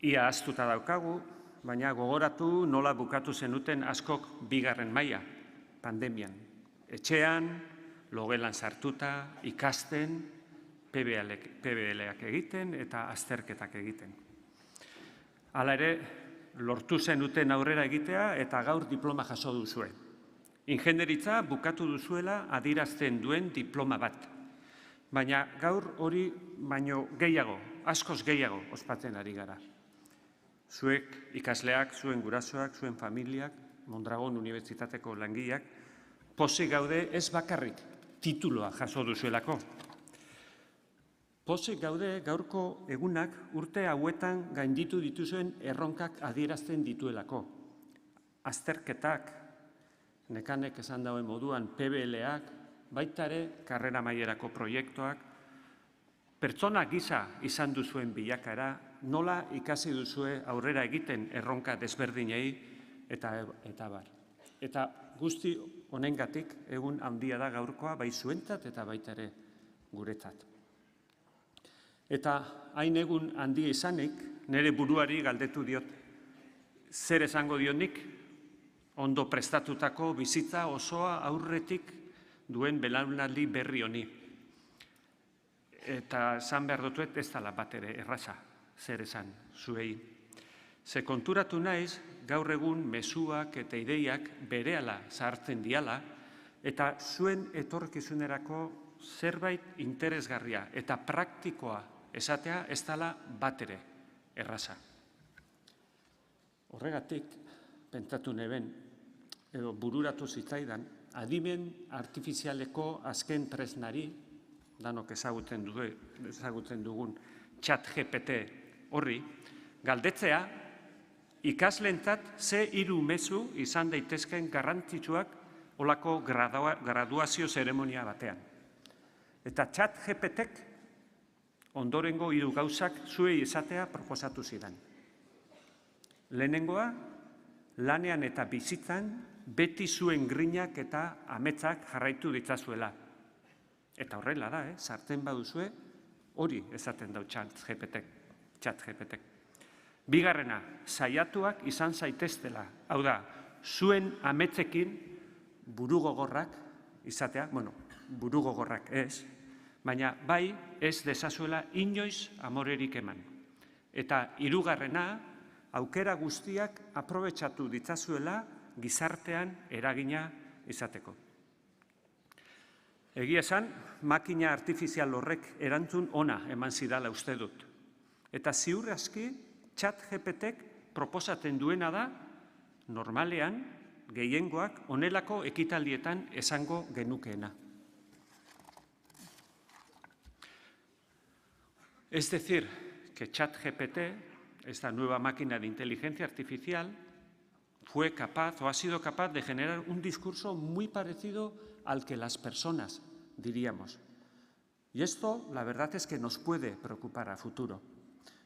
Ia ahaztuta daukagu, baina gogoratu nola bukatu zenuten askok 2. maila, pandemian. Etxean, logelan sartuta, ikasten, PBL-ak egiten eta azterketak egiten. Hala ere, lortu zenuten aurrera egitea eta gaur diploma jaso duzue. Ingenieritza bukatu duzuela adierazten duen diploma bat. Baina gaur hori baino gehiago, askoz gehiago ospatzen ari gara. Zuek ikasleak, zuen gurasoak, zuen familiak, Mondragon Unibertsitateko langileak, pozik gaude ez bakarrik tituloa jaso duzuelako. Pozik gaude gaurko egunak urte hauetan gainditu dituzuen erronkak adierazten dituelako. Azterketak, nekanek esan dauen moduan PBL-ak, baita ere karrera amaierako proiektuak, pertsona gisa izan duzuen bilakara, nola ikasi duzue aurrera egiten erronka desberdinei eta bar. Eta guzti honengatik egun handia da gaurkoa bai zuentzat eta baita ere guretzat. Eta hain egun handia izanik, nire buruari galdetu diot, zer esango dionik ondo prestatutako bizitza osoa aurretik duen belaunaldi berri honi. Eta esan behar dutuet ez dela bat ere erraza, zer esan zuei. Ze konturatu naiz, gaur egun mezuak eta ideiak berehala zahartzen diala, eta zuen etorkizunerako zerbait interesgarria eta praktikoa esatea ez dela bat ere erraza. Horregatik, pentsatu neben, edo bururatu zitzaidan, adimen artifizialeko azken tresnari, danok ezagutzen dugun ChatGPT horri, galdetzea, ikasleentzat ze 3 mezu izan daitezkeen garrantzitsuak olako graduazio zeremonia batean. Eta ChatGPTek ondorengo 3 gauzak zuei esatea proposatu zidan. Lehenengoa, lanean eta bizitzan beti zuen grinak eta ametsak jarraitu ditzazuela. Eta horrela da, sartzen baduzue, hori esaten dau ChatGPTek. Bigarrena, saiatuak izan zaiteztela. Hau da, zuen ametsekin burugogorrak izatea, burugogorrak ez, baina bai ez dezazuela inoiz amorerik eman. Eta 3. aukera guztiak aprobetxatu ditzazuela gizartean eragina izateko. Egia esan, makina artifizial horrek erantzun ona eman zidala uste dut. Eta ziur aski, ChatGPTek proposatzen duena da, normalean, gehiengoak honelako ekitaldietan esango genukeena. Es decir, que ChatGPT, esta nueva máquina de inteligencia artificial, fue capaz o ha sido capaz de generar un discurso muy parecido al que las personas diríamos. Y esto, la verdad es que nos puede preocupar a futuro.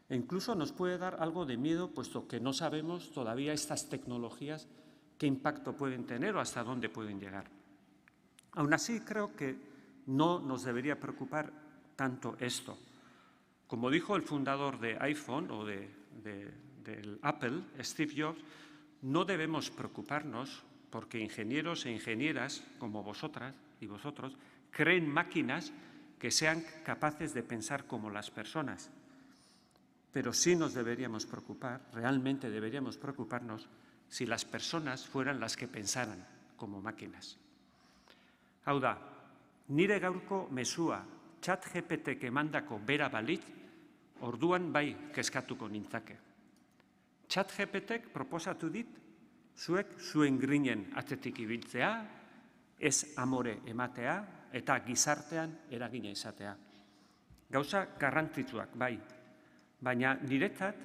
E incluso nos puede dar algo de miedo, puesto que no sabemos todavía estas tecnologías qué impacto pueden tener o hasta dónde pueden llegar. Aún así, creo que no nos debería preocupar tanto esto. Como dijo el fundador de iPhone o del Apple, Steve Jobs, no debemos preocuparnos porque ingenieros e ingenieras como vosotras y vosotros creen máquinas que sean capaces de pensar como las personas. Pero sí nos deberíamos preocupar, realmente deberíamos preocuparnos, si las personas fueran las que pensaran como máquinas. Hau da, nire gaurko mezua ChatGPTek emandako bera balitz, orduan bai kezkatuko nintzake. ChatGPTek proposatu dit, zuek zuen grinen atzetik ibiltzea, ez amore ematea eta gizartean eragina izatea. Gauza garrantzitsuak bai, baina niretzat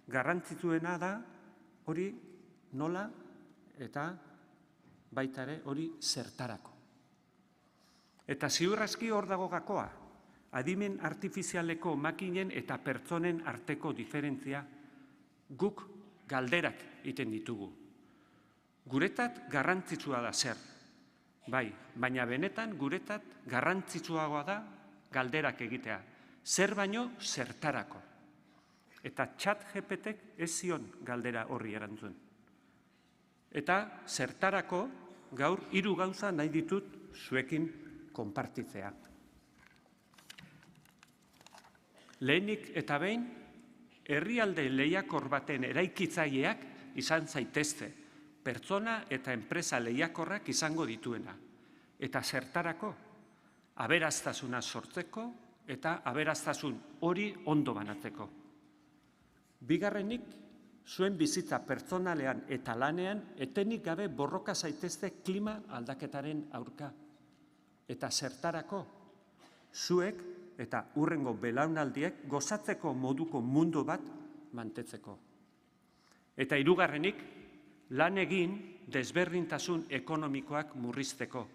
garrantzitsuena da hori nola eta baita ere hori zertarako. Eta ziurraski hor dago gakoa, adimen artifizialeko makinen eta pertsonen arteko diferentzia guk galderak iten ditugu. Guretat garrantzitsua da zer, bai, baina benetan guretat garrantzitsuagoa da galderak egitea, zer baino zertarako. Eta ChatGPTek ez zion galdera horri erantzun. Eta zertarako gaur 3 gauza nahi ditut zuekin konpartitzea. Lehenik eta behin, herrialde lehiakor baten eraikitzaileak izan zaitezte, pertsona eta enpresa lehiakorrak izango dituena. Eta zertarako, aberastasuna sortzeko eta aberastasun hori ondo banatzeko. Bigarrenik, zuen bizitza pertsonalean eta lanean etenik gabe borroka zaitezte klima aldaketaren aurka. Eta zertarako, zuek eta hurrengo belaunaldiek gozatzeko moduko mundu bat mantetzeko. Eta hirugarrenik, lan egin desberdintasun ekonomikoak murrizteko.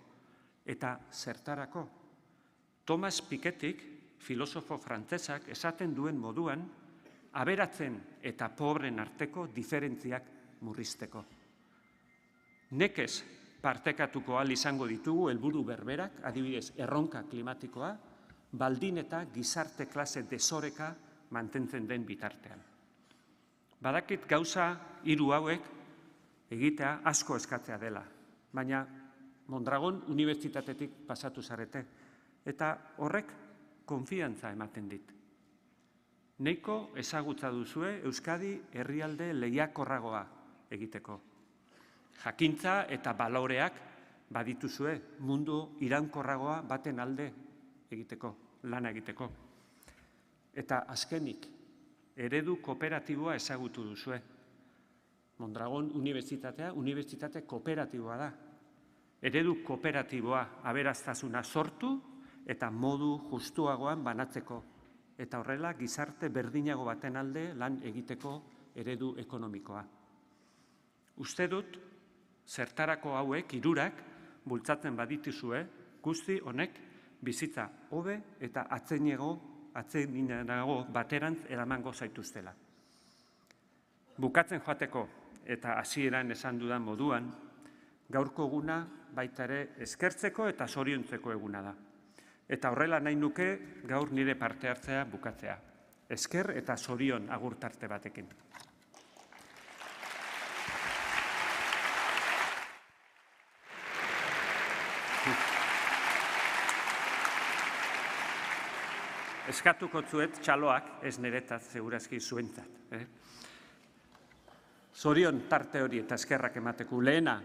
Eta zertarako, Thomas Pikettyk, filosofo frantsesak esaten duen moduan, aberatzen eta pobren arteko diferentziak murrizteko. Nekez partekatuko ahal izango ditugu helburu berberak, adibidez erronka klimatikoa, baldin eta gizarte klase desoreka mantentzen den bitartean. Badakit gauza 3 hauek egitea asko eskatzea dela, baina Mondragon Unibertsitatetik pasatu zarete, eta horrek konfiantza ematen dit. Neiko ezagutza duzue Euskadi herrialde lehiakorragoa egiteko. Jakintza eta baloreak badituzue mundu iraunkorragoa baten alde egiteko, lana egiteko. Eta azkenik, eredu kooperatiboa ezagutu duzue. Mondragon Unibertsitatea, unibertsitate kooperatiboa da. Eredu kooperatiboa aberastasuna sortu eta modu justuagoan banatzeko. Eta horrela gizarte berdinago baten alde lan egiteko eredu ekonomikoa. Uste dut, zertarako hauek 3 bultzatzen badituzue, guzti honek bizitza hobe eta atseinago baterantz eramango zaituztela. Bukatzen joateko eta hasieran esan dudan moduan, gaurko eguna baita ere eskertzeko eta zoriontzeko eguna da. Eta horrela nahi nuke gaur nire parte hartzea bukatzea. Esker eta zorion agurtarte batekin. Eskatuko zuet txaloak, ez niretzat, segurazki zuentzat. Zorion tarte hori eta eskerrak emateko lehena,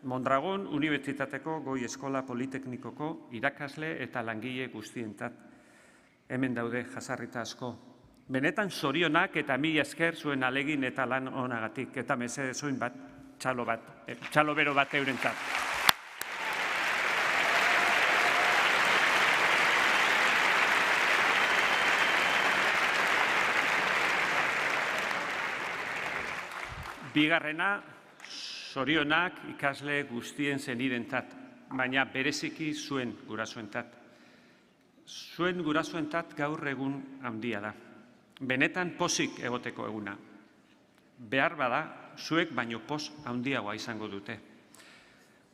Mondragon Unibertsitateko Goi Eskola Politeknikoko irakasle eta langile guztientzat. Hemen daude jasarrita asko. Benetan zorionak eta mila esker zuen alegin eta lan onagatik. Eta mesedez zoin bat, txalo bero bat eurentzat. Bigarrena, Zorionak ikasle guztien zenidentzat, baina bereziki zuen gurasoentzat. Zuen gurasoentzat gaur egun handia da. Benetan pozik egoteko eguna. Behar bada, zuek baino poz handiagoa izango dute.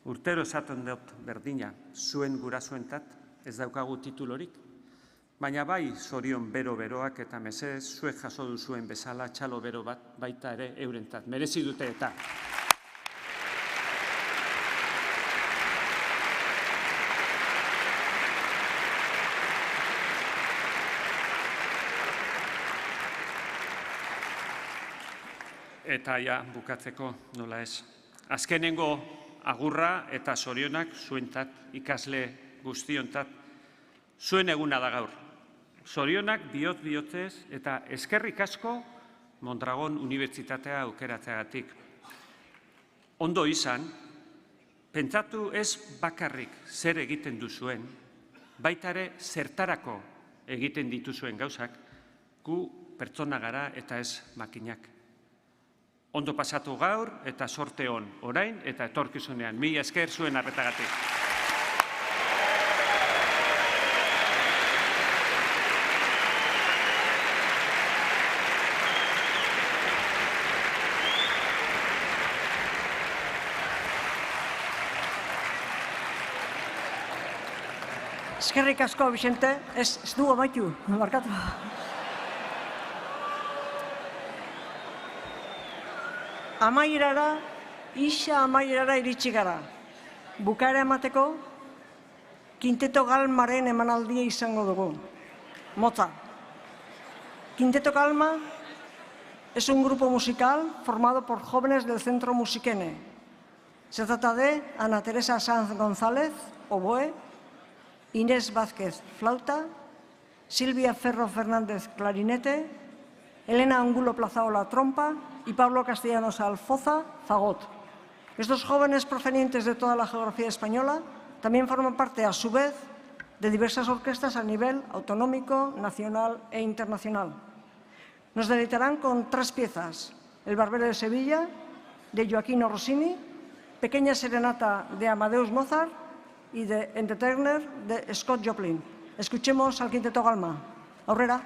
Urtero esaten dut berdina, zuen gurasoentzat ez daukagu titulorik, baina bai zorion bero-beroak eta mesedez zuek jaso duzuen bezala txalo bero bat baita ere eurentzat. Merezi dute eta. Eta ja, bukatzeko nola ez. Azkenengo agurra eta zorionak zuentzat, ikasle guztiontzat, zuen eguna da gaur. Zorionak bihotz-bihotzez eta eskerrik asko Mondragon Unibertsitatea aukeratzeagatik. Ondo izan, pentsatu ez bakarrik zer egiten duzuen, baita ere zertarako egiten dituzuen gauzak, gu pertsona gara eta ez makinak. Ondo pasatu gaur eta sorte on orain eta etorkizunean. Mila esker zuen arretagatik. Eskerrik asko, Vicente. Ez du amaitu, barkatu. Amaierara, isa amaierara iritsi gara. Bukaera emateko, Quinteto Galmaren emanaldia izango dugu. Motza. Quinteto Galma es un grupo musical formado por jóvenes del Centro Musiquene. Se trata de Ana Teresa Sanz González, oboe, Inés Vázquez, flauta, Silvia Ferro Fernández, clarinete, Elena Angulo Plazaola, trompa, y Pablo Castellanos Alfoza, fagot. Estos jóvenes provenientes de toda la geografía española también forman parte, a su vez, de diversas orquestas a nivel autonómico, nacional e internacional. Nos deleitarán con 3 piezas: El Barbero de Sevilla, de Gioacchino Rossini, Pequeña Serenata de Amadeus Mozart y de Entertainer de Scott Joplin. Escuchemos al Quinteto Galma. Aurrera.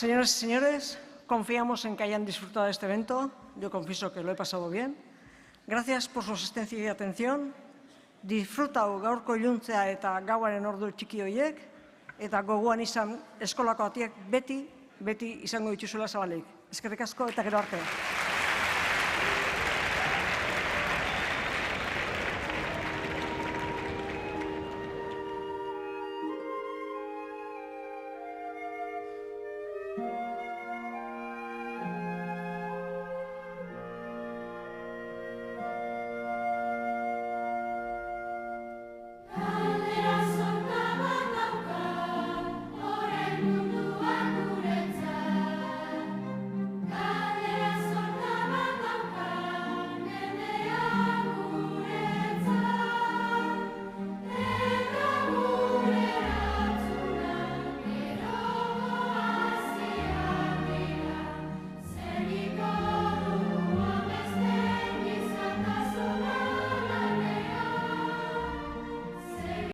Señoras y señores, confiamos en que hayan disfrutado de este evento. Yo confieso que lo he pasado bien. Gracias por su asistencia y atención. Disfrutau gaurko iluntzea eta gauaren ordu txiki horiek, eta gogoan izan eskolako atiek beti izango dituzuela zabalik. Eskerrik asko eta gero arte.